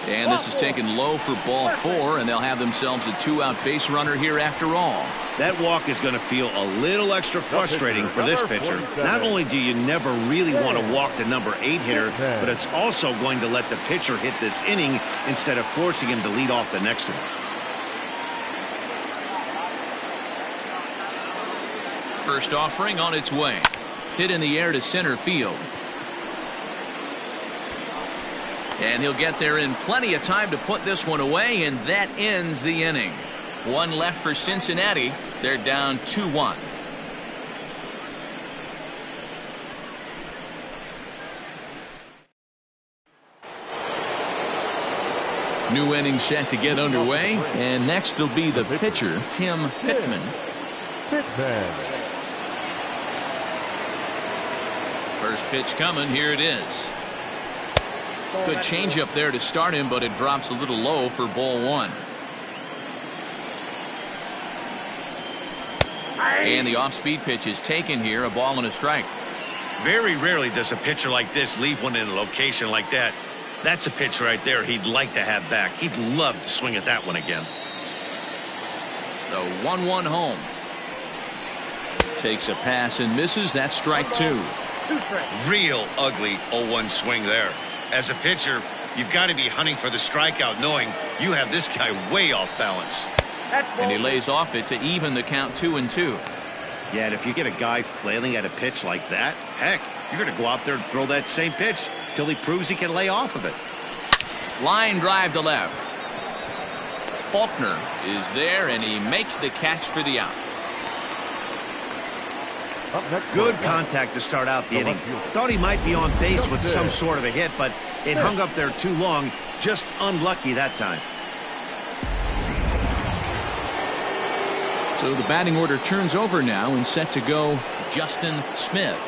[SPEAKER 1] And this is taken low for ball 4, and they'll have themselves a 2-out base runner here after all.
[SPEAKER 2] That walk is going to feel a little extra frustrating for this pitcher. Not only do you never really want to walk the number 8 hitter, but it's also going to let the pitcher hit this inning instead of forcing him to lead off the next one.
[SPEAKER 1] First offering on its way. Hit in the air to center field. And he'll get there in plenty of time to put this one away, and that ends the inning. One left for Cincinnati. They're down 2-1. New inning set to get underway, and next will be the pitcher, Tim Pittman. First pitch coming. Here it is. Good changeup there to start him, but it drops a little low for ball 1. And the off-speed pitch is taken here, a ball and a strike.
[SPEAKER 2] Very rarely does a pitcher like this leave one in a location like that. That's a pitch right there he'd like to have back. He'd love to swing at that one again.
[SPEAKER 1] The 1-1 home. Takes a pass and misses. That's strike 2.
[SPEAKER 2] Real ugly 0-1 swing there. As a pitcher, you've got to be hunting for the strikeout, knowing you have this guy way off balance.
[SPEAKER 1] And he lays off it to even the count 2-2.
[SPEAKER 2] Yeah, and if you get a guy flailing at a pitch like that, heck, you're going to go out there and throw that same pitch till he proves he can lay off of it.
[SPEAKER 1] Line drive to left. Faulkner is there, and he makes the catch for the out.
[SPEAKER 2] Good contact to start out the inning. Thought he might be on base with some sort of a hit, but it hung up there too long. Just unlucky that time.
[SPEAKER 1] So the batting order turns over now, and set to go Justin Smith.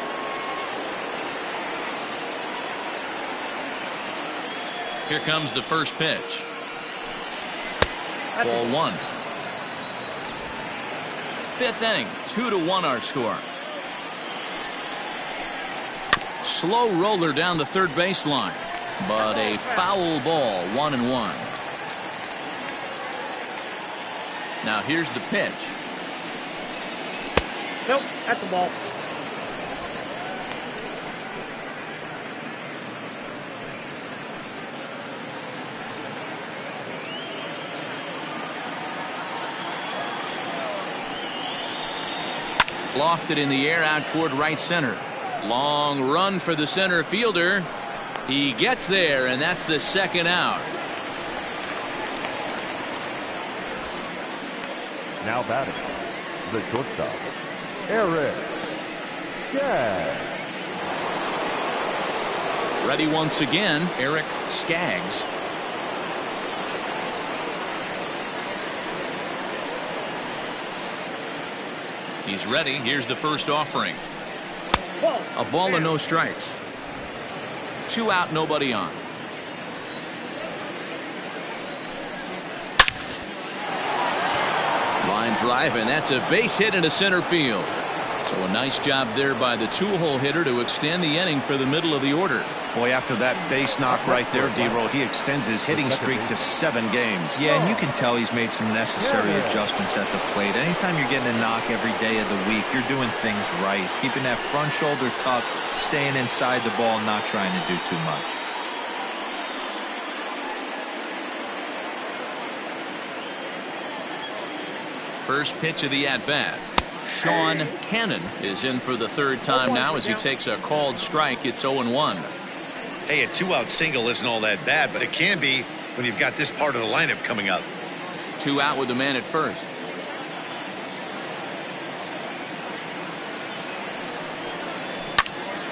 [SPEAKER 1] Here comes the first pitch. Ball 1. Fifth inning, 2-1 our score. Slow roller down the third baseline, but a foul ball, 1-1. Now here's the pitch.
[SPEAKER 5] Nope, that's a ball.
[SPEAKER 1] Lofted in the air out toward right center. Long run for the center fielder. He gets there, and that's the second out.
[SPEAKER 4] Now batting, the shortstop, Eric Skaggs.
[SPEAKER 1] Ready once again, Eric Skaggs. He's ready. Here's the first offering. A ball and no strikes. 2 out, nobody on. Line drive, and that's a base hit into center field. So a nice job there by the 2-hole hitter to extend the inning for the middle of the order.
[SPEAKER 2] Boy, after that base knock right there, D-Roll, he extends his hitting streak to 7 games.
[SPEAKER 3] Yeah, and you can tell he's made some necessary adjustments at the plate. Anytime you're getting a knock every day of the week, you're doing things right. He's keeping that front shoulder tucked, staying inside the ball, not trying to do too much.
[SPEAKER 1] First pitch of the at-bat. Sean Cannon is in for the third time now as he takes a called strike. It's 0-1.
[SPEAKER 2] Hey, a 2-out single isn't all that bad, but it can be when you've got this part of the lineup coming up.
[SPEAKER 1] 2 out with the man at first.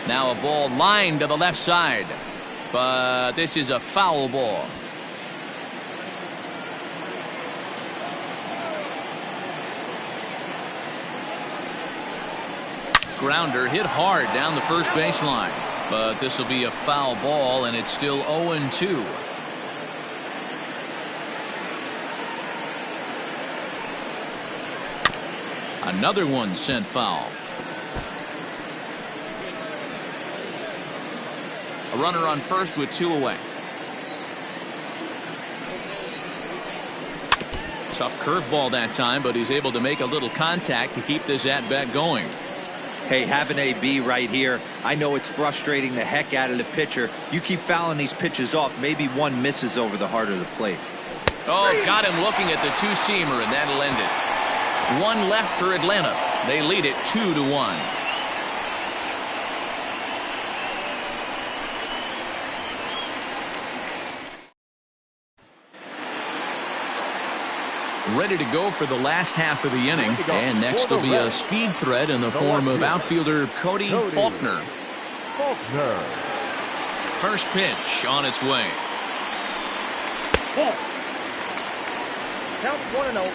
[SPEAKER 1] Now a ball lined to the left side, but this is a foul ball. Grounder hit hard down the first baseline, but this will be a foul ball, and it's still 0-2. Another one sent foul. A runner on first with 2 away. Tough curveball that time, but he's able to make a little contact to keep this at-bat going.
[SPEAKER 3] Hey, have an AB right here. I know it's frustrating the heck out of the pitcher. You keep fouling these pitches off, maybe one misses over the heart of the plate.
[SPEAKER 1] Oh, got him looking at the two-seamer, and that'll end it. One left for Atlanta. They lead it 2-1. Ready to go for the last half of the inning. And next will be a speed threat in the form of outfielder Cody Faulkner. First pitch on its way.
[SPEAKER 5] Count 1-0.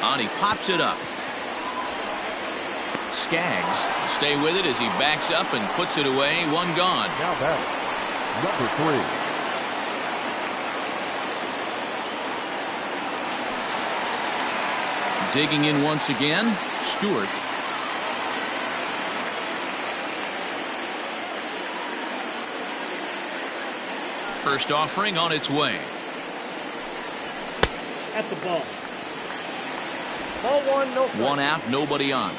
[SPEAKER 1] On he pops it up. Skaggs will stay with it as he backs up and puts it away. One gone.
[SPEAKER 4] Now batting, number 3.
[SPEAKER 1] Digging in once again, Stewart. First offering on its way.
[SPEAKER 5] At the ball. Ball one, no strike.
[SPEAKER 1] One out, nobody on.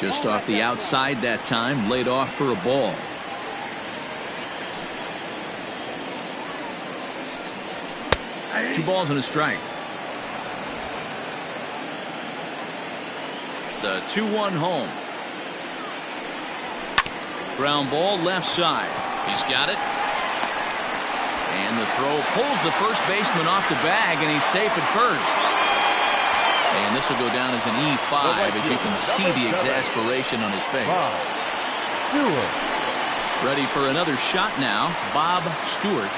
[SPEAKER 1] Just off the outside that time, laid off for a ball. Two balls and a strike. The 2-1 home. Ground ball left side. He's got it. And the throw pulls the first baseman off the bag, and he's safe at first. And this will go down as an E5 as you can see the exasperation on his face. Ready for another shot now, Bob Stewart.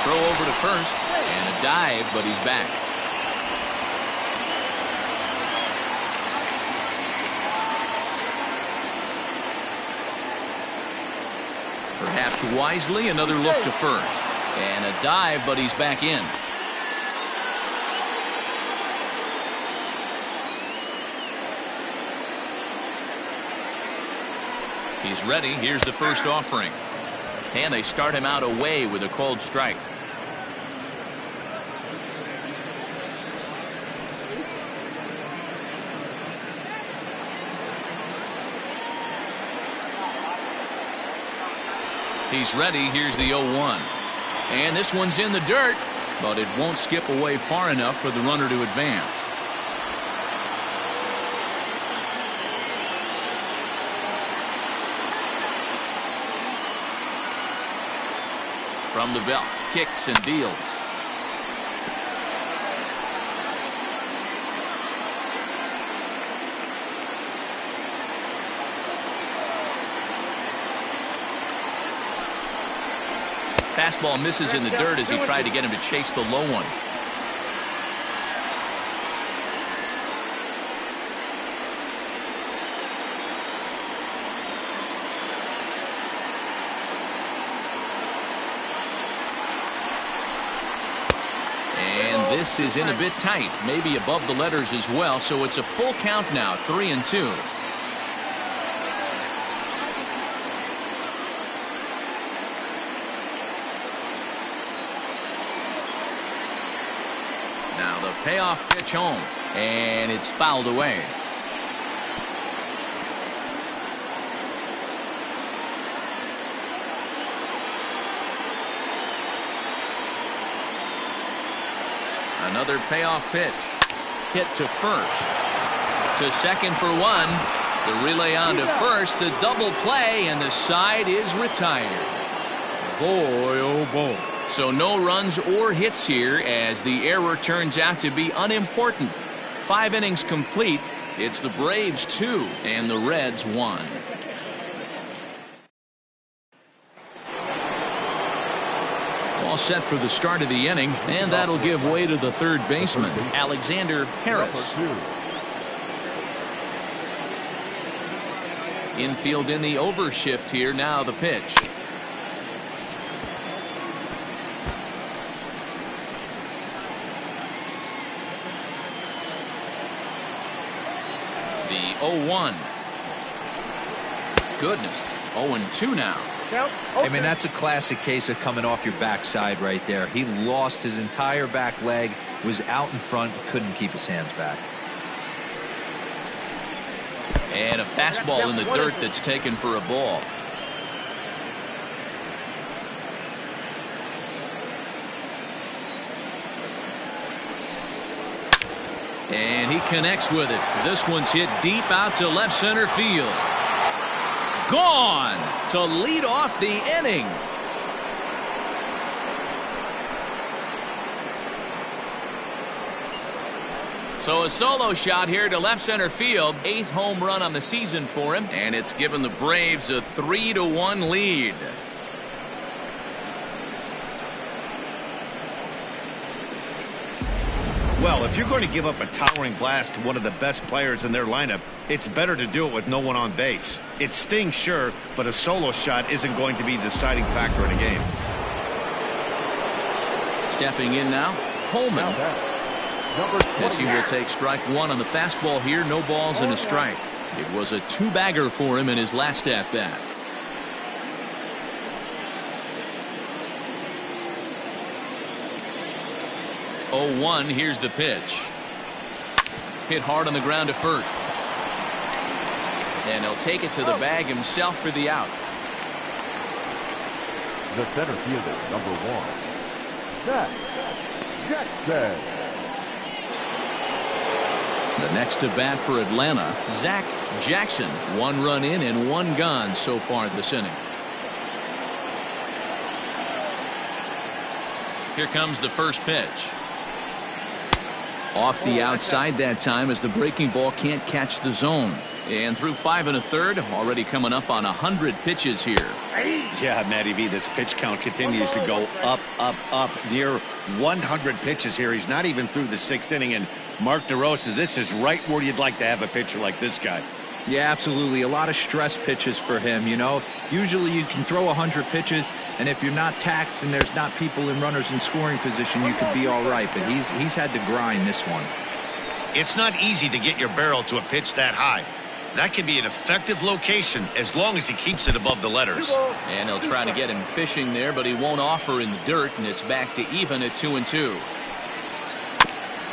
[SPEAKER 1] Throw over to first, and a dive, but he's back. Perhaps wisely, another look to first. And a dive, but he's back in. He's ready. Here's the first offering. And they start him out away with a called strike. He's ready. Here's the 0-1. And this one's in the dirt, but it won't skip away far enough for the runner to advance. From the belt, kicks and deals. Fastball misses in the dirt as he tried to get him to chase the low one. And this is in a bit tight, maybe above the letters as well, so it's a full count now, 3-2. Now the payoff pitch home, and it's fouled away. Another payoff pitch. Hit to first. To second for one. The relay on to first. The double play, and the side is retired. Boy, oh boy. So no runs or hits here as the error turns out to be unimportant. 5 innings complete. It's the Braves 2 and the Reds 1. All set for the start of the inning, and that'll give way to the third baseman, Alexander Harris. Infield in the overshift here. Now the pitch. The 0-1. Goodness. 0-2 now.
[SPEAKER 3] I mean, that's a classic case of coming off your backside right there. He lost his entire back leg, was out in front, couldn't keep his hands back.
[SPEAKER 1] And a fastball in the dirt that's taken for a ball. And he connects with it. This one's hit deep out to left center field. Gone to lead off the inning. So a solo shot here to left center field. 8th home run on the season for him, and it's given the Braves a 3-1 lead.
[SPEAKER 2] Well, if you're going to give up a towering blast to one of the best players in their lineup, it's better to do it with no one on base. It stings, sure, but a solo shot isn't going to be the deciding factor in a game.
[SPEAKER 1] Stepping in now, Holman. As he will take strike one on the fastball here. No balls and a strike. It was a two-bagger for him in his last at-bat. Oh, 1. Here's the pitch. Hit hard on the ground to first. And he'll take it to the bag himself for the out.
[SPEAKER 4] The center fielder, number 1, Zach Jackson.
[SPEAKER 1] The next to bat for Atlanta, Zach Jackson. 1 run in and 1 gone so far this inning. Here comes the first pitch. Off the outside that time as the breaking ball can't catch the zone. And through 5 1/3, already coming up on 100 pitches here.
[SPEAKER 2] Yeah, Matty V, this pitch count continues to go up, up, up. Near 100 pitches here. He's not even through the 6th inning. And Mark DeRosa, this is right where you'd like to have a pitcher like this guy.
[SPEAKER 3] Yeah, absolutely. A lot of stress pitches for him, you know. Usually you can throw 100 pitches, and if you're not taxed and there's not people in runners in scoring position, you could be all right. But he's had to grind this one.
[SPEAKER 2] It's not easy to get your barrel to a pitch that high. That can be an effective location as long as he keeps it above the letters.
[SPEAKER 1] And he'll try to get him fishing there, but he won't offer in the dirt, and it's back to even at 2-2.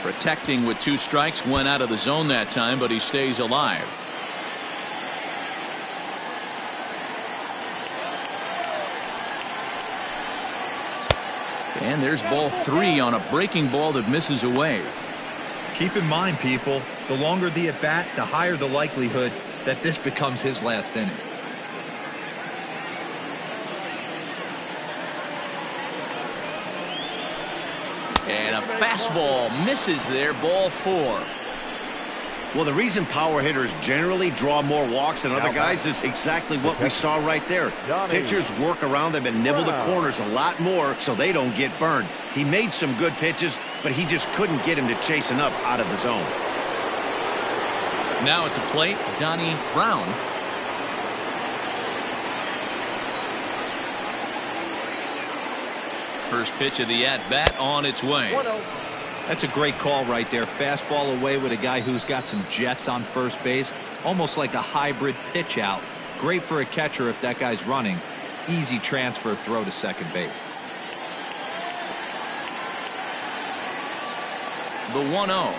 [SPEAKER 1] Protecting with 2 strikes, went out of the zone that time, but he stays alive. And there's ball 3 on a breaking ball that misses away.
[SPEAKER 3] Keep in mind, people, the longer the at-bat, the higher the likelihood that this becomes his last inning.
[SPEAKER 1] And a fastball misses there, ball 4.
[SPEAKER 2] Well, the reason power hitters generally draw more walks than other guys is exactly what we saw right there. Pitchers work around them and nibble the corners a lot more so they don't get burned. He made some good pitches, but he just couldn't get him to chase enough out of the zone.
[SPEAKER 1] Now at the plate, Donnie Brown. First pitch of the at-bat on its way.
[SPEAKER 3] That's a great call right there. Fastball away with a guy who's got some jets on first base. Almost like a hybrid pitch out. Great for a catcher if that guy's running. Easy transfer throw to second base.
[SPEAKER 1] The 1-0.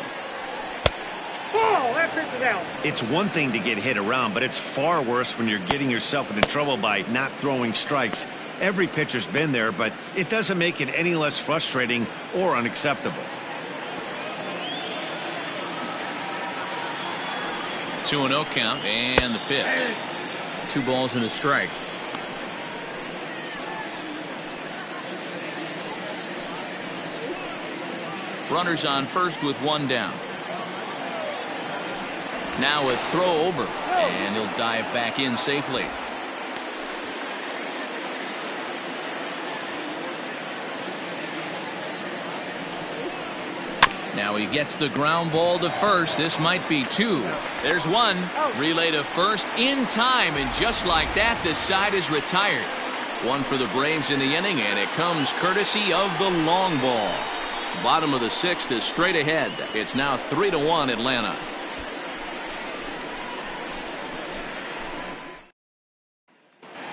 [SPEAKER 2] It's one thing to get hit around, but it's far worse when you're getting yourself into trouble by not throwing strikes. Every pitcher's been there, but it doesn't make it any less frustrating or unacceptable.
[SPEAKER 1] 2-0 count, and the pitch. 2 balls and a strike. Runners on first with 1 down. Now a throw over, and he'll dive back in safely. Now he gets the ground ball to first. This might be two. There's one. Relay to first in time, and just like that, the side is retired. One for the Braves in the inning, and it comes courtesy of the long ball. Bottom of the sixth is straight ahead. It's now 3-1 Atlanta.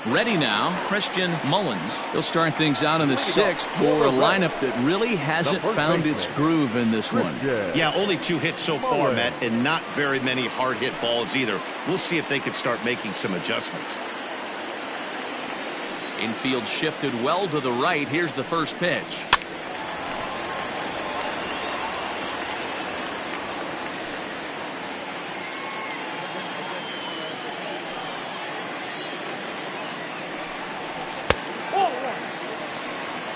[SPEAKER 1] Ready now, Christian Mullins. He'll start things out in the sixth for a lineup that really hasn't found its groove in this one.
[SPEAKER 2] Yeah, only 2 hits so far, Matt, and not very many hard hit balls either. We'll see if they can start making some adjustments.
[SPEAKER 1] Infield shifted well to the right. Here's the first pitch.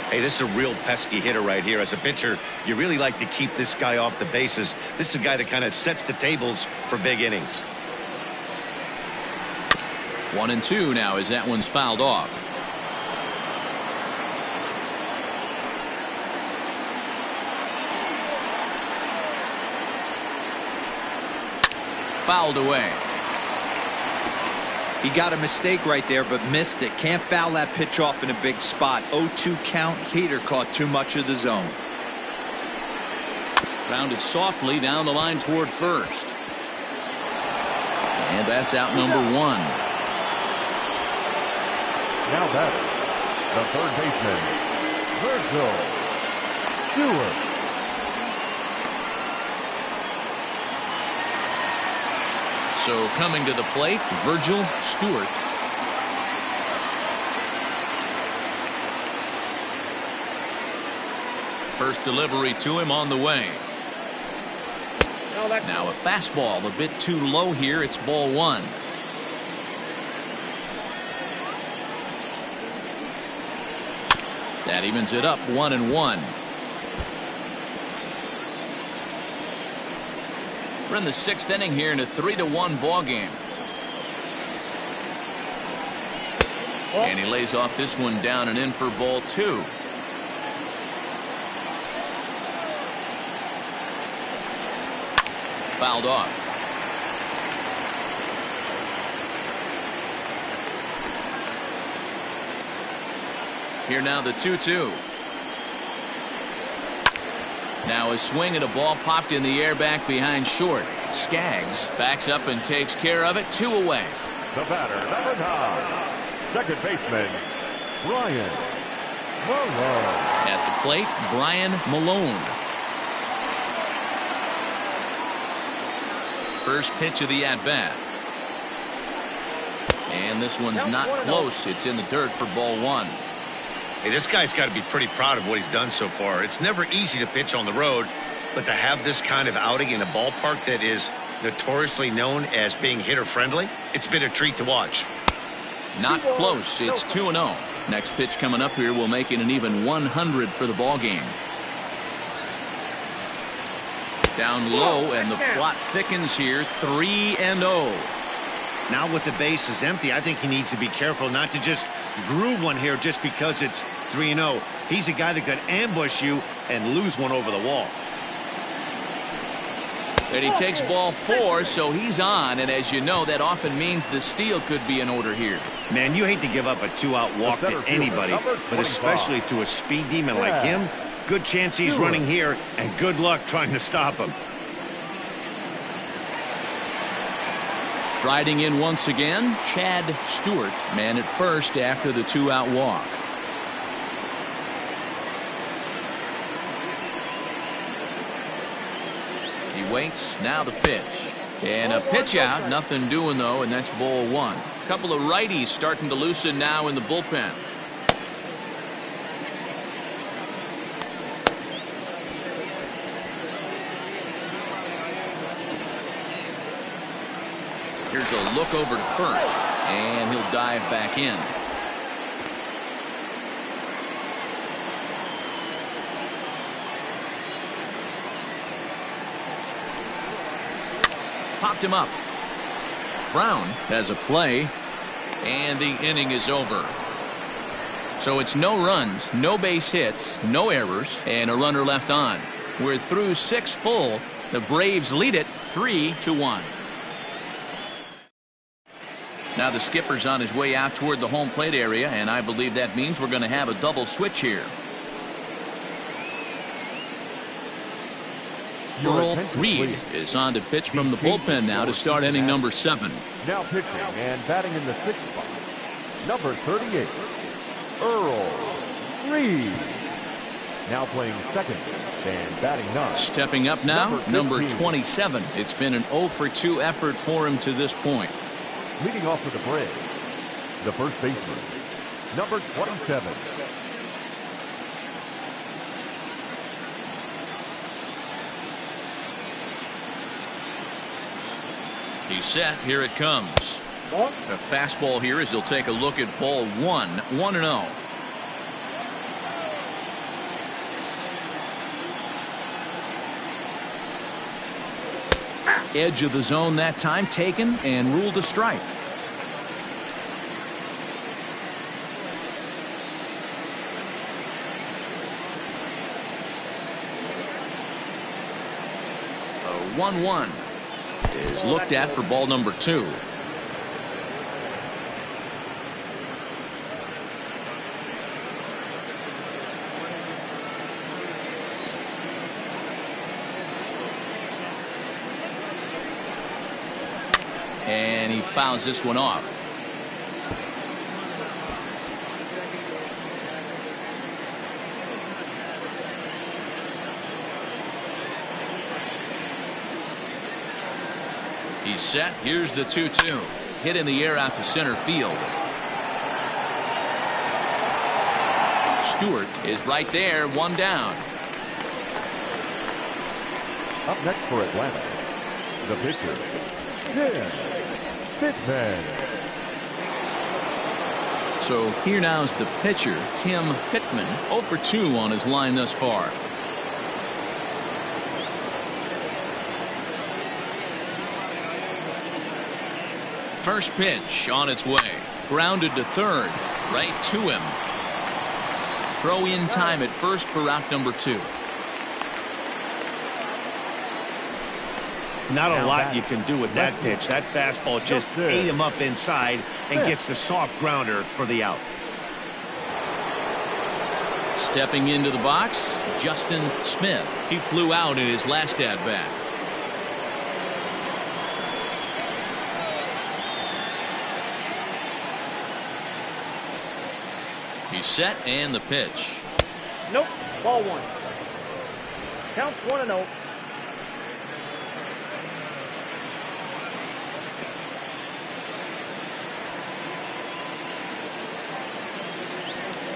[SPEAKER 2] Hey, this is a real pesky hitter right here. As a pitcher, you really like to keep this guy off the bases. This is a guy that kind of sets the tables for big innings.
[SPEAKER 1] 1-2 now as that one's fouled off. Fouled away.
[SPEAKER 3] He got a mistake right there, but missed it. Can't foul that pitch off in a big spot. 0-2 count. Hader caught too much of the zone.
[SPEAKER 1] Grounded softly down the line toward first. And that's out number one.
[SPEAKER 4] Now batting, the third baseman, Virgil Stewart.
[SPEAKER 1] So coming to the plate, Virgil Stewart. First delivery to him on the way. Now a fastball a bit too low here. It's ball one. That evens it up 1-1. We're in the sixth inning here in a 3-1 ball game. And he lays off this one down and in for ball two. Fouled off. Here now the 2-2. Now a swing and a ball popped in the air back behind short. Skaggs backs up and takes care of it. 2 away.
[SPEAKER 4] The batter, number 9, second baseman, Brian Malone.
[SPEAKER 1] At the plate, Brian Malone. First pitch of the at-bat. And this one's not close. It's in the dirt for ball one.
[SPEAKER 2] Hey, this guy's got to be pretty proud of what he's done so far. It's never easy to pitch on the road, but to have this kind of outing in a ballpark that is notoriously known as being hitter-friendly, it's been a treat to watch.
[SPEAKER 1] Not close. It's 2-0. Next pitch coming up here will make it an even 100 for the ball game. Down low, and the plot thickens here. 3-0.
[SPEAKER 2] Now with the bases empty, I think he needs to be careful not to just groove one here just because it's 3-0. He's a guy that could ambush you and lose one over the wall.
[SPEAKER 1] And he takes ball 4, so he's on. And as you know, that often means the steal could be in order here.
[SPEAKER 2] Man, you hate to give up a 2-out walk to anybody, but especially to a speed demon like him. Good chance he's running here, and good luck trying to stop him.
[SPEAKER 1] Striding in once again, Chad Stewart, man at first after the 2-out walk. He waits, now the pitch. And a pitch out, nothing doing though, and that's ball one. Couple of righties starting to loosen now in the bullpen. Here's a look over to first, and he'll dive back in. Popped him up. Brown has a play, and the inning is over. So it's no runs, no base hits, no errors, and a runner left on. We're through 6 full. The Braves lead it 3-1. Now the skipper's on his way out toward the home plate area, and I believe that means we're going to have a double switch here. Earl Reed is on to pitch from the bullpen now to start inning number 7.
[SPEAKER 4] Now pitching and batting in the 6th spot, number 38, Earl Reed. Now playing second and batting 9.
[SPEAKER 1] Stepping up now, number 27. It's been an 0-for-2 effort for him to this point.
[SPEAKER 4] Leading off for the Braves, the first baseman, number 27.
[SPEAKER 1] He's set. Here it comes. A fastball here as he'll take a look at ball 1. 1-0. Edge of the zone that time taken and ruled a strike. A 1-1 is looked at for ball number 2. And he fouls this one off. He's set. Here's the 2-2. Hit in the air out to center field. Stewart is right there, 1 down.
[SPEAKER 4] Up next for Atlanta, the pitcher, Tim Pittman.
[SPEAKER 1] So here now is the pitcher, Tim Pittman, 0-for-2 on his line thus far. First pitch on its way. Grounded to third. Right to him. Throw in time at first for out number 2.
[SPEAKER 2] Not a lot you can do with that pitch. That fastball just ate him up inside and gets the soft grounder for the out.
[SPEAKER 1] Stepping into the box, Justin Smith. He flew out in his last at-bat. He's set and the pitch.
[SPEAKER 5] Nope. Ball 1. Counts 1-0.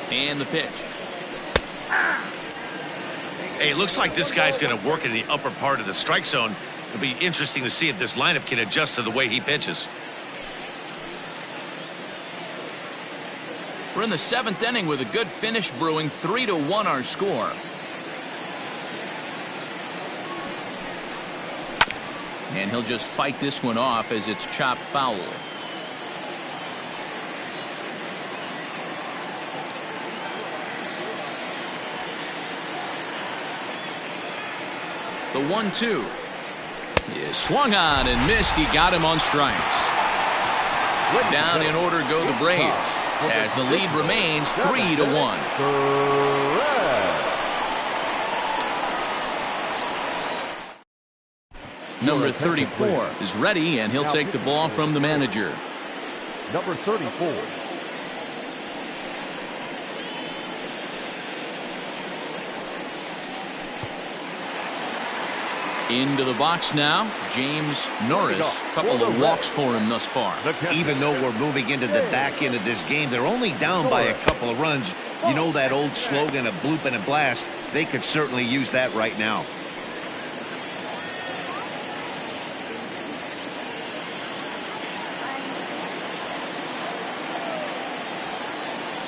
[SPEAKER 1] And the pitch.
[SPEAKER 2] Hey, it looks like this guy's going to work in the upper part of the strike zone. It'll be interesting to see if this lineup can adjust to the way he pitches.
[SPEAKER 1] We're in the 7th inning with a good finish brewing. 3-1 our score. And he'll just fight this one off as it's chopped foul. The 1-2 is swung on and missed. He got him on strikes. Down in order go the Braves as the lead remains 3-1. Number 34 is ready, and he'll take the ball from the manager.
[SPEAKER 4] Number 34.
[SPEAKER 1] Into the box now, James Norris. A couple of walks for him thus far.
[SPEAKER 2] Even though we're moving into the back end of this game, they're only down by a couple of runs. You know that old slogan, a bloop and a blast. They could certainly use that right now.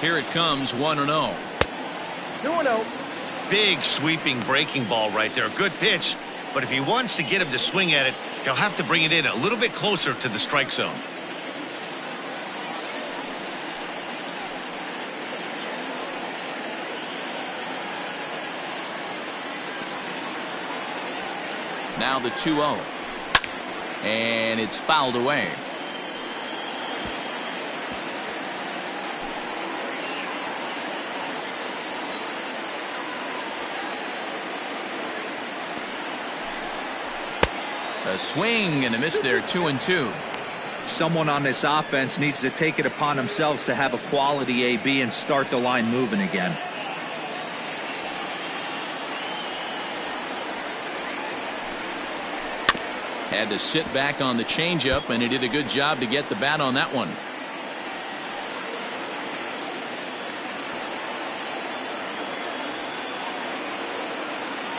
[SPEAKER 1] Here it comes, 1-0.
[SPEAKER 5] 2-0.
[SPEAKER 2] Big sweeping breaking ball right there. Good pitch. But if he wants to get him to swing at it, he'll have to bring it in a little bit closer to the strike zone.
[SPEAKER 1] Now the 2-0. And it's fouled away. A swing and a miss there, 2-2.
[SPEAKER 3] Someone on this offense needs to take it upon themselves to have a quality AB and start the line moving again.
[SPEAKER 1] Had to sit back on the changeup, and he did a good job to get the bat on that one.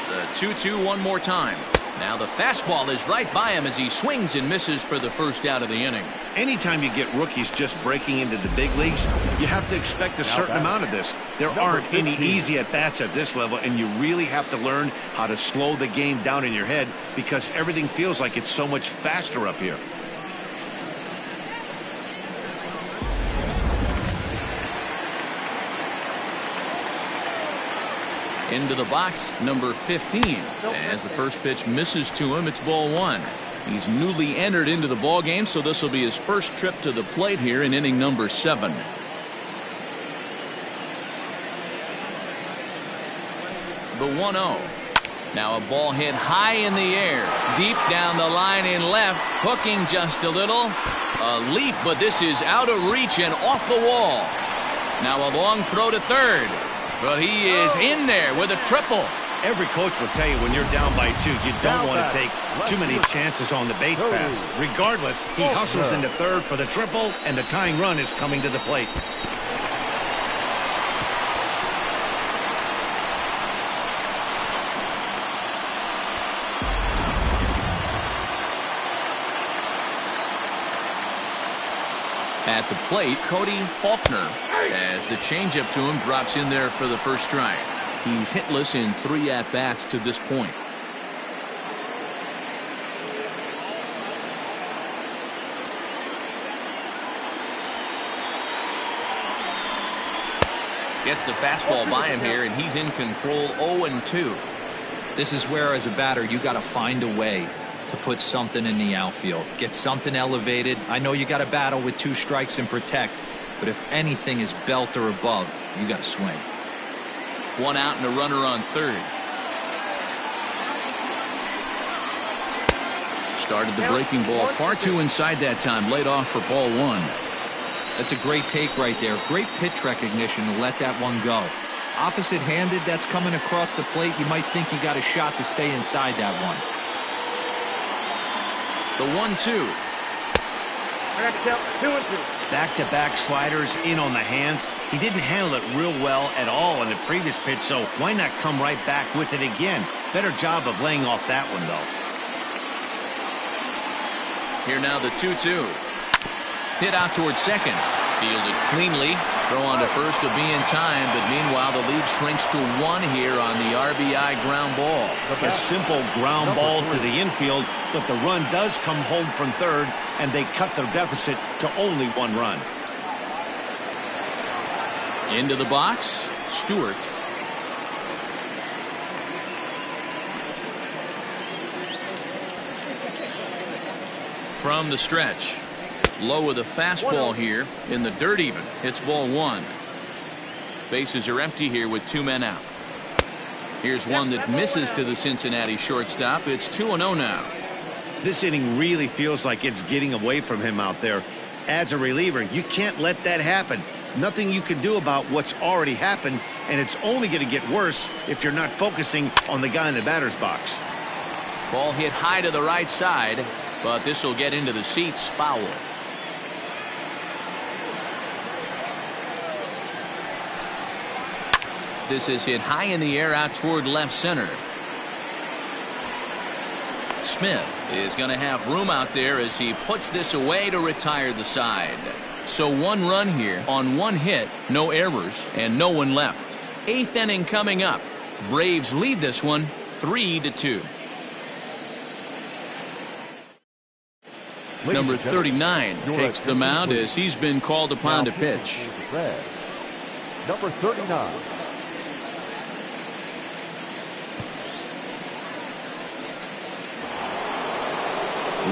[SPEAKER 1] The 2-2 one more time. Now the fastball is right by him as he swings and misses for the first out of the inning.
[SPEAKER 2] Anytime you get rookies just breaking into the big leagues, you have to expect a certain amount of this. There aren't any easy at-bats at this level, and you really have to learn how to slow the game down in your head because everything feels like it's so much faster up here.
[SPEAKER 1] Into the box, number 15. As the first pitch misses to him, it's ball one. He's newly entered into the ball game, so this will be his first trip to the plate here in inning number 7. The 1-0. Now a ball hit high in the air, deep down the line in left, hooking just a little. A leap, but this is out of reach and off the wall. Now a long throw to third. But he is in there with a triple.
[SPEAKER 2] Every coach will tell you when you're down by 2, you don't want to take too many chances on the base pass. Regardless, he hustles into third for the triple, and the tying run is coming to the plate.
[SPEAKER 1] At the plate, Cody Faulkner, as the changeup to him drops in there for the first strike. He's hitless in 3 at-bats to this point. Gets the fastball by him here, and he's in control. 0-2.
[SPEAKER 3] This is where, as a batter, you got to find a way to put something in the outfield, get something elevated. I know you got to battle with 2 strikes and protect, but if anything is belt or above, you got to swing.
[SPEAKER 1] 1 out and a runner on third. Started the breaking ball far too inside that time, laid off for ball 1.
[SPEAKER 3] That's a great take right there. Great pitch recognition to let that one go. Opposite-handed, that's coming across the plate. You might think you got a shot to stay inside that one.
[SPEAKER 1] The 1-2.
[SPEAKER 2] Back-to-back sliders in on the hands. He didn't handle it real well at all in the previous pitch, so why not come right back with it again? Better job of laying off that one, though.
[SPEAKER 1] Here now the 2-2. Hit out towards second. Fielded cleanly. Throw on to first to be in time, but meanwhile the lead shrinks to 1 here on the RBI ground ball.
[SPEAKER 2] A simple ground ball to the infield, but the run does come home from third, and they cut their deficit to only 1 run.
[SPEAKER 1] Into the box, Stewart. From the stretch. Low with a fastball here in the dirt even. It's ball 1. Bases are empty here with 2 men out. Here's one that misses to the Cincinnati shortstop. It's 2-0 now.
[SPEAKER 2] This inning really feels like it's getting away from him out there. As a reliever, you can't let that happen. Nothing you can do about what's already happened, and it's only going to get worse if you're not focusing on the guy in the batter's box.
[SPEAKER 1] Ball hit high to the right side, but this will get into the seats. Foul. This is hit high in the air out toward left center. Smith is going to have room out there as he puts this away to retire the side. So 1 run here on 1 hit, no errors, and no one left. 8th inning coming up. Braves lead this one 3-2. Number 39 takes the mound as he's been called upon to pitch.
[SPEAKER 4] Number 39.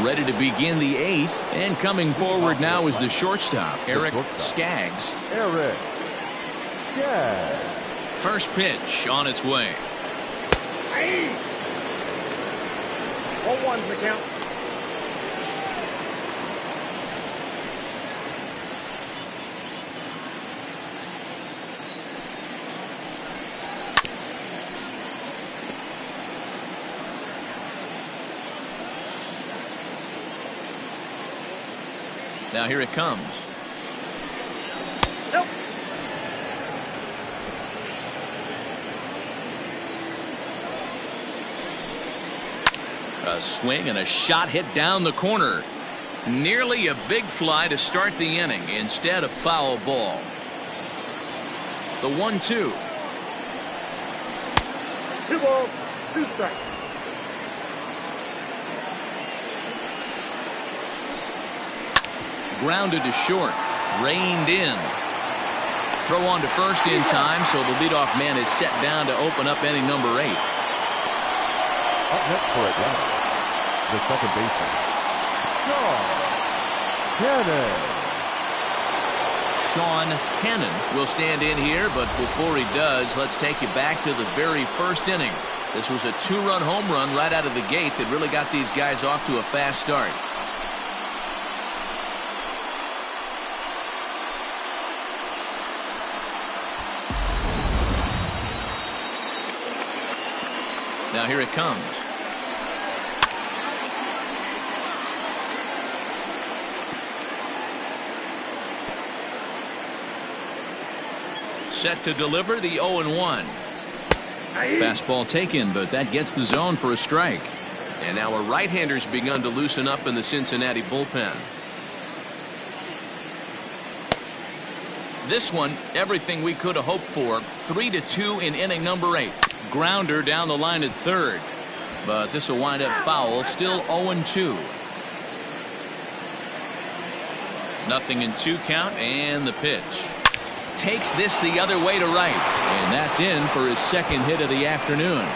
[SPEAKER 1] Ready to begin the 8th, and coming forward now is the shortstop, Eric Skaggs.
[SPEAKER 4] Eric Skaggs.
[SPEAKER 1] First pitch on its way.
[SPEAKER 5] 1-1's the count.
[SPEAKER 1] Now here it comes.
[SPEAKER 5] Nope.
[SPEAKER 1] A swing and a shot hit down the corner. Nearly a big fly to start the inning. Instead, a foul ball. The 1-2.
[SPEAKER 5] 2 balls, 2 strikes.
[SPEAKER 1] Grounded to short. Reined in. Throw on to first in time, so the leadoff man is set down to open up inning number 8.
[SPEAKER 4] Up next for it, the second baseman, Sean Cannon.
[SPEAKER 1] Sean Cannon will stand in here, but before he does, let's take you back to the very first inning. This was a 2-run home run right out of the gate that really got these guys off to a fast start. Now here it comes. Set to deliver the 0-1. Fastball taken, but that gets the zone for a strike. And now a right-hander's begun to loosen up in the Cincinnati bullpen. This one, everything we could have hoped for. 3-2 in inning number 8. Grounder down the line at third, but this will wind up foul. Still 0-2. Nothing in 2 count, and the pitch takes this the other way to right, and that's in for his second hit of the afternoon.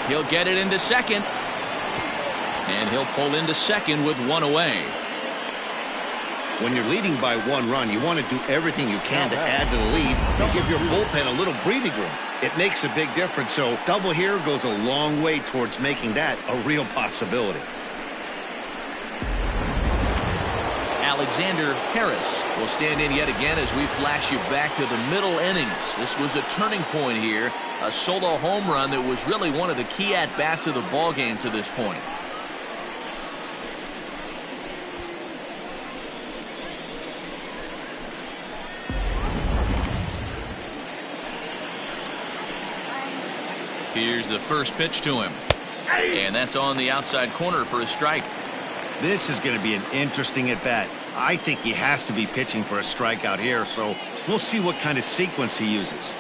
[SPEAKER 1] He'll get it into second, and he'll pull into second with 1 away.
[SPEAKER 2] When you're leading by 1 run, you want to do everything you can to add to the lead and give your bullpen a little breathing room. It makes a big difference, so double here goes a long way towards making that a real possibility.
[SPEAKER 1] Alexander Harris will stand in yet again as we flash you back to the middle innings. This was a turning point here, a solo home run that was really one of the key at-bats of the ballgame to this point. Here's the first pitch to him, and that's on the outside corner for a strike.
[SPEAKER 2] This is going to be an interesting at-bat. I think he has to be pitching for a strikeout here, so we'll see what kind of sequence he uses.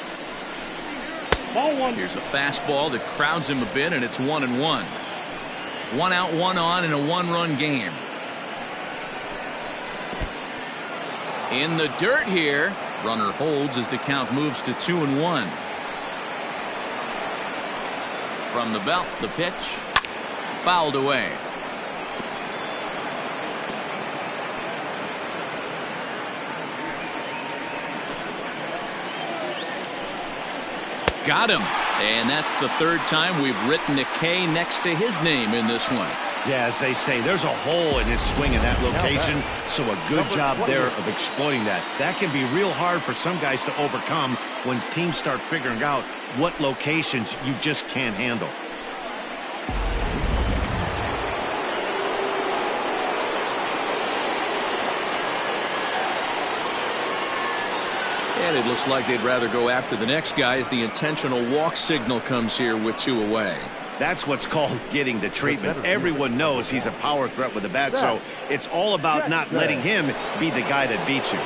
[SPEAKER 5] Ball 1.
[SPEAKER 1] Here's a fastball that crowds him a bit, and it's 1-1. 1 out, 1 on in a 1-run game. In the dirt here. Runner holds as the count moves to 2-1. From the belt, the pitch fouled away. Got him, and that's the 3rd time we've written a K next to his name in this one.
[SPEAKER 2] Yeah, as they say, there's a hole in his swing in that location, so a good job there of exploiting that. That can be real hard for some guys to overcome when teams start figuring out what locations you just can't handle.
[SPEAKER 1] And it looks like they'd rather go after the next guy as the intentional walk signal comes here with 2 away.
[SPEAKER 2] That's what's called getting the treatment. Everyone knows he's a power threat with the bat, so it's all about not letting him be the guy that beats you.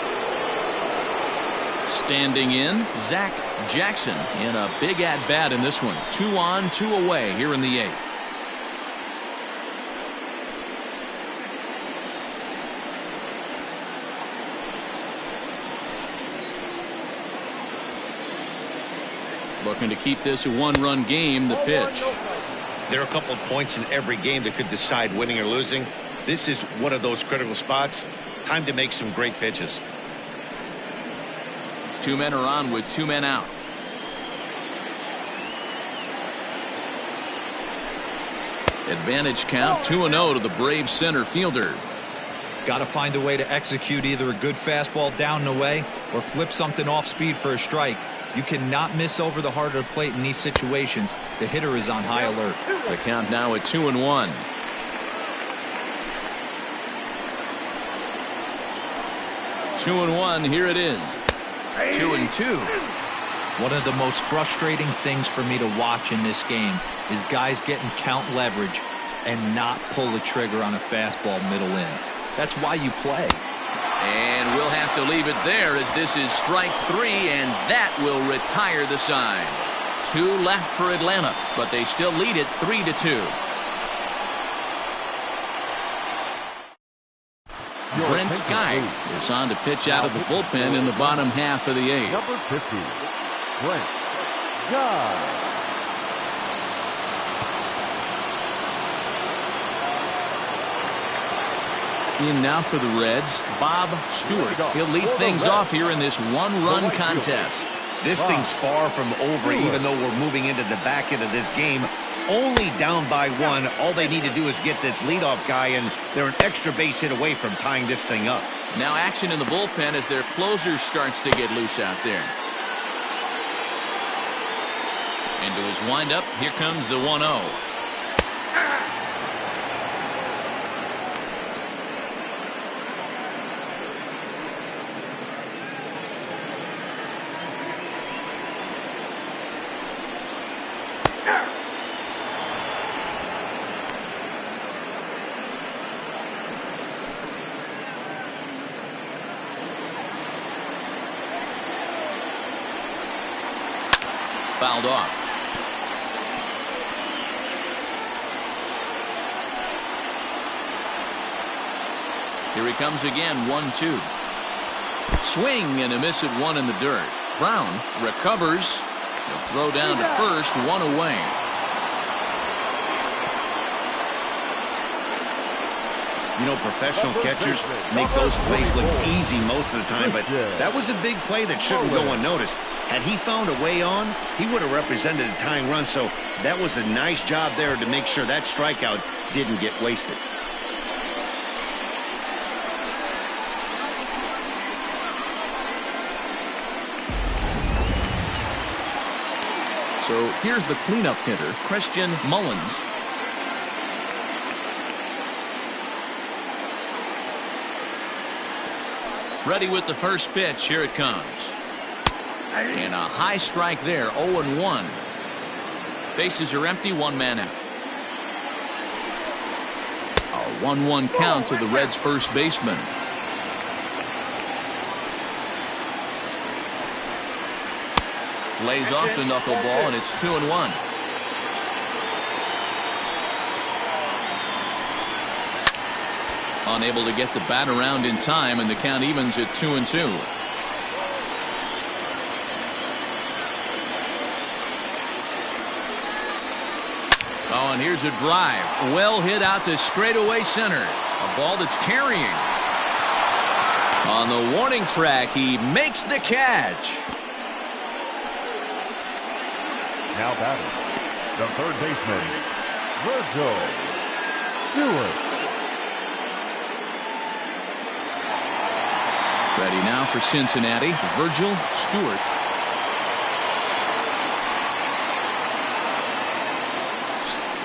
[SPEAKER 1] Standing in, Zach Jackson in a big at-bat in this one. 2 on, 2 away here in the 8th. Looking to keep this a 1-run game. The pitch.
[SPEAKER 2] There are a couple of points in every game that could decide winning or losing. This is one of those critical spots. Time to make some great pitches.
[SPEAKER 1] 2 men are on with 2 men out. Advantage count 2-0 to the Braves center fielder.
[SPEAKER 3] Got to find a way to execute either a good fastball down and away or flip something off speed for a strike. You cannot miss over the heart of the plate in these situations. The hitter is on high alert.
[SPEAKER 1] The count now at 2-1. 2-1. Here it is. 2-2.
[SPEAKER 3] One of the most frustrating things for me to watch in this game is guys getting count leverage and not pull the trigger on a fastball middle in. That's why you play.
[SPEAKER 1] And we'll have to leave it there as this is strike 3, and that will retire the side. 2 left for Atlanta, but they still lead it 3-2. Brent Guy is on to pitch out of the bullpen in the bottom half of the 8th.
[SPEAKER 4] Number 50, Brent Guy.
[SPEAKER 1] In now for the Reds, Bob Stewart. He'll lead things off here in this 1-run contest.
[SPEAKER 2] This thing's far from over, even though we're moving into the back end of this game. Only down by 1. All they need to do is get this leadoff guy, and they're an extra base hit away from tying this thing up.
[SPEAKER 1] Now action in the bullpen as their closer starts to get loose out there. Into his windup, here comes the 1-0. Fouled off. Here he comes again, 1-2. Swing and a miss at 1 in the dirt. Brown recovers. He'll throw down to first, 1 away.
[SPEAKER 2] You know, professional catchers make those plays look easy most of the time, but that was a big play that shouldn't go unnoticed. Had he found a way on, he would have represented a tying run, so that was a nice job there to make sure that strikeout didn't get wasted.
[SPEAKER 1] So here's the cleanup hitter, Christian Mullins. Ready with the first pitch. Here it comes. And a high strike there, 0-1. Bases are empty, 1 man out. A 1-1 count to the Reds' first baseman. Lays off the knuckleball, and it's 2-1. Unable to get the bat around in time, and the count evens at 2-2. Oh, and here's a drive. Well hit out to straightaway center. A ball that's carrying. On the warning track, he makes the catch.
[SPEAKER 4] Now batting, the third baseman, Virgil Stewart.
[SPEAKER 1] Ready now for Cincinnati, Virgil Stewart.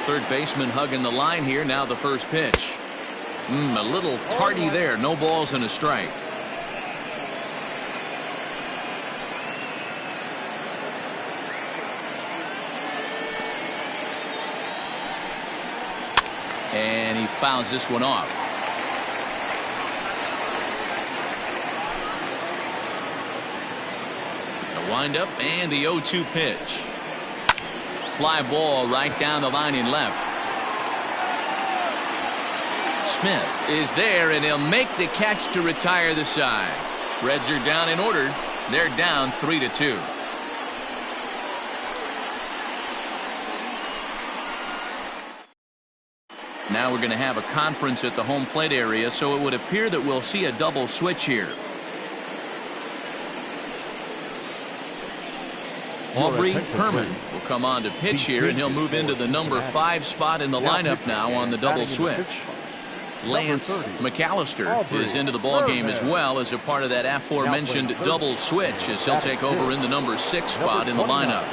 [SPEAKER 1] Third baseman hugging the line here. Now the first pitch. A little tardy there. No balls and a strike. And he fouls this one off. A windup and the 0-2 pitch. Fly ball right down the line in left. Smith is there, and he'll make the catch to retire the side. Reds are down in order. They're down 3-2. Now we're going to have a conference at the home plate area, so it would appear that we'll see a double switch here. Aubrey Herman will come on to pitch here, and he'll move into the number 5 spot in the lineup now on the double switch. Lance McAllister is into the ballgame as well as a part of that aforementioned double switch, as he'll take over in the number 6 spot in the lineup.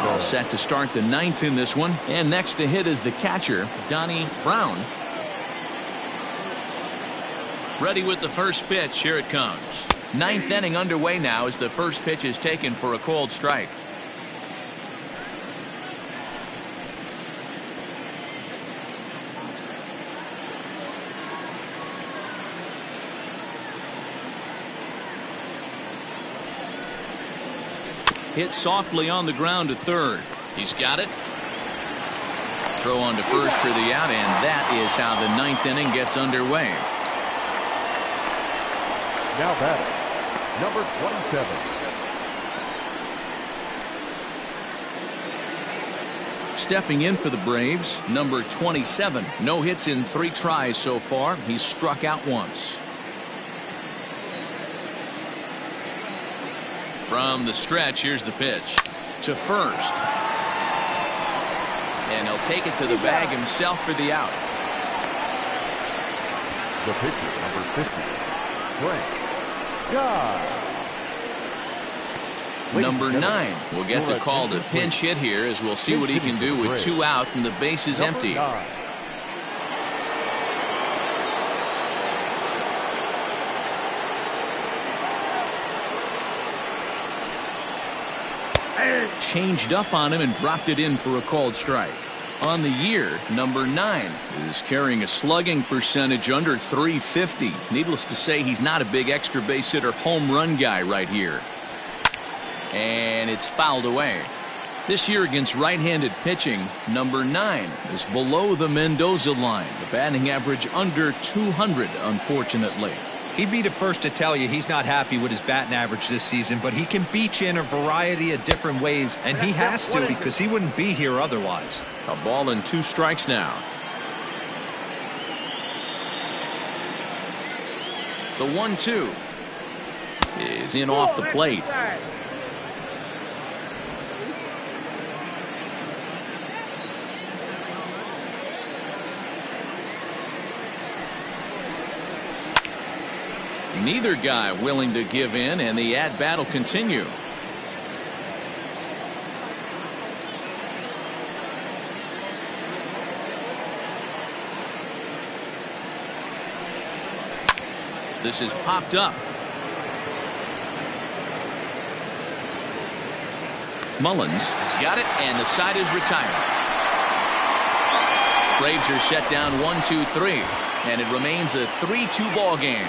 [SPEAKER 1] All set to start the 9th in this one, and next to hit is the catcher, Donnie Brown. Ready with the first pitch. Here it comes. 9th inning underway now as the first pitch is taken for a called strike. Hit softly on the ground to third. He's got it. Throw on to first for the out, and that is how the 9th inning gets underway.
[SPEAKER 4] Now batting, number 27.
[SPEAKER 1] Stepping in for the Braves, number 27. No hits in 3 tries so far. He's struck out once. From the stretch, here's the pitch to first. And he'll take it to the bag himself for the out.
[SPEAKER 4] The pitcher, number 50, Frank God.
[SPEAKER 1] Number 9 will get the call to pinch hit here, as we'll see what he can do with 2 out and the base is empty. Changed up on him and dropped it in for a called strike. On the year, number 9 is carrying a slugging percentage under .350. Needless to say, he's not a big extra base hitter home run guy right here. And it's fouled away. This year against right-handed pitching, number 9 is below the Mendoza line. The batting average under 200, unfortunately.
[SPEAKER 3] He'd be the first to tell you he's not happy with his batting average this season, but he can beat you in a variety of different ways, and he has to because he wouldn't be here otherwise.
[SPEAKER 1] A ball and 2 strikes now. The 1-2 is in off the plate. Neither guy willing to give in, and the at-bat will continue. This is popped up. Mullins has got it, and the side is retired. Braves are set down 1-2-3, and it remains a 3-2 ball game.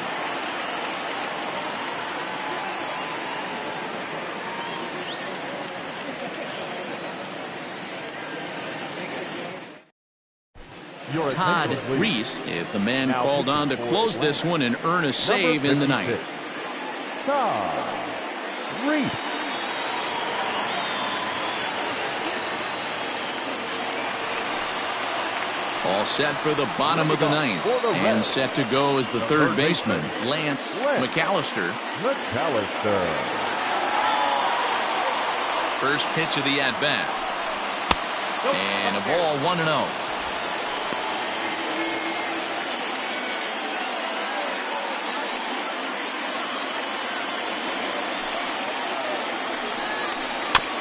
[SPEAKER 1] Todd Reese is the man called on to close this one and earn a save in the 9th.
[SPEAKER 4] Todd Reese.
[SPEAKER 1] All set for the bottom of the 9th, and set to go as the third baseman, Lance McAllister. First pitch of the at-bat. And a ball 1-0.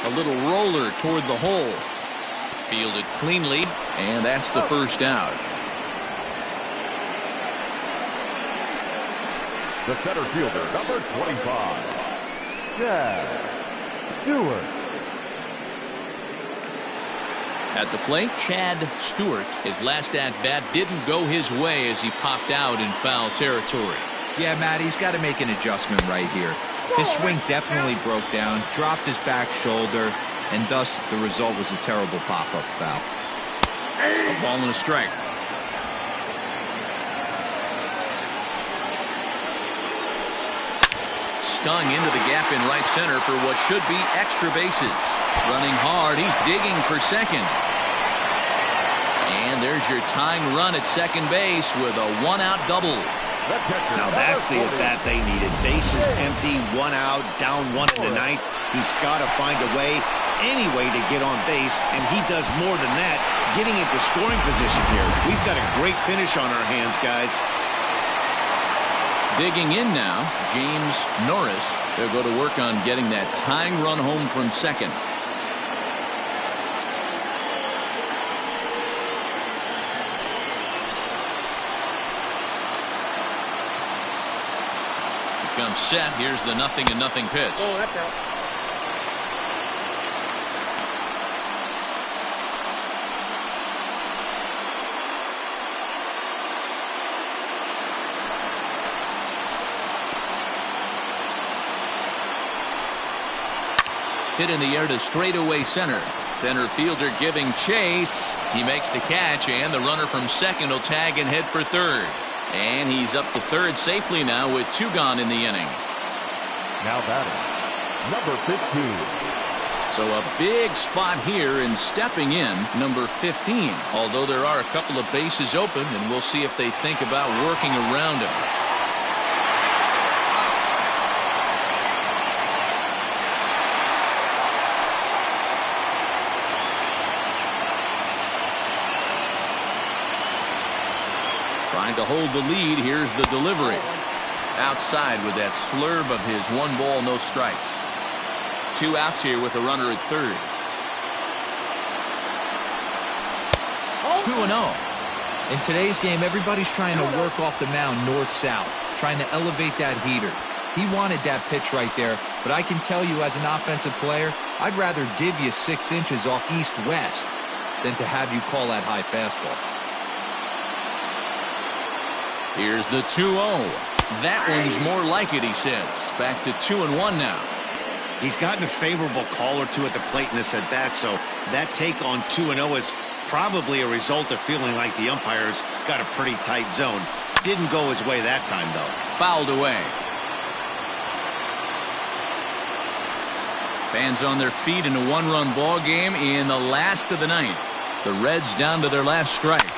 [SPEAKER 1] A little roller toward the hole. Fielded cleanly, and that's the first out.
[SPEAKER 4] The center fielder, number 25, Chad Stewart.
[SPEAKER 1] At the plate, Chad Stewart. His last at-bat didn't go his way as he popped out in foul territory.
[SPEAKER 3] Yeah, Matt, he's got to make an adjustment right here. His swing definitely broke down, dropped his back shoulder, and thus the result was a terrible pop-up foul.
[SPEAKER 1] A ball and a strike. Stung into the gap in right center for what should be extra bases. Running hard, he's digging for second. there's your tying run at second base with a one-out double.
[SPEAKER 2] Now that's the at-bat they needed. Bases empty, one out, down one in the ninth. He's got to find a way, any way to get on base, and he does more than that, getting into scoring position here. We've got a great finish on our hands, guys.
[SPEAKER 1] Digging in now, James Norris. They'll go to work on getting that tying run home from second. Comes set. Here's the 0-0 pitch.
[SPEAKER 5] Oh, that's out.
[SPEAKER 1] Hit in the air to straightaway center. Center fielder giving chase. He makes the catch, and the runner from second will tag and head for third. And he's up to third safely now with 2 gone in the inning.
[SPEAKER 4] Now batting, number 15.
[SPEAKER 1] So a big spot here, and stepping in, number 15. Although there are a couple of bases open, and we'll see if they think about working around him. Trying to hold the lead. Here's the delivery. Outside with that slurve of his 1 ball, no strikes. 2 outs here with a runner at third. 2-0.
[SPEAKER 3] In today's game, everybody's trying to work off the mound north-south, trying to elevate that heater. He wanted that pitch right there, but I can tell you as an offensive player, I'd rather give you 6 inches off east-west than to have you call that high fastball.
[SPEAKER 1] Here's the 2-0. That one's more like it, he says. Back to 2-1 now.
[SPEAKER 2] He's gotten a favorable call or two at the plate in this at-bat, so that take on 2-0 is probably a result of feeling like the umpires got a pretty tight zone. Didn't go his way that time, though.
[SPEAKER 1] Fouled away. Fans on their feet in a 1-run ball game in the last of the ninth. The Reds down to their last strike.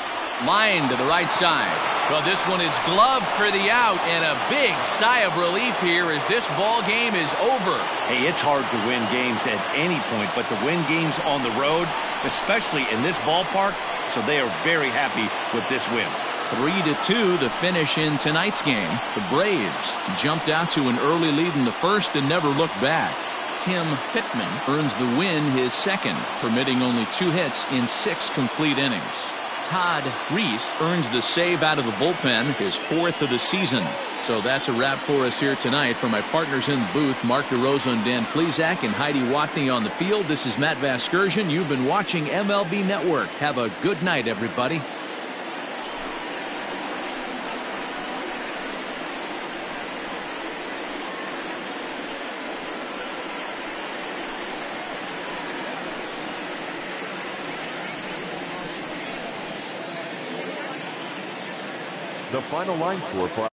[SPEAKER 1] Line to the right side. Well, this one is gloved for the out, and a big sigh of relief here as this ball game is over.
[SPEAKER 2] Hey, it's hard to win games at any point, but to win games on the road, especially in this ballpark, so they are very happy with this win.
[SPEAKER 1] 3-2 the finish in tonight's game. The Braves jumped out to an early lead in the first and never looked back. Tim Pittman earns the win, his second, permitting only 2 hits in 6 complete innings. Todd Reese earns the save out of the bullpen, his 4th of the season. So that's a wrap for us here tonight. For my partners in the booth, Mark DeRosa and Dan Plesac, and Heidi Watney on the field, this is Matt Vasgersian. You've been watching MLB Network. Have a good night, everybody.
[SPEAKER 4] The final line score for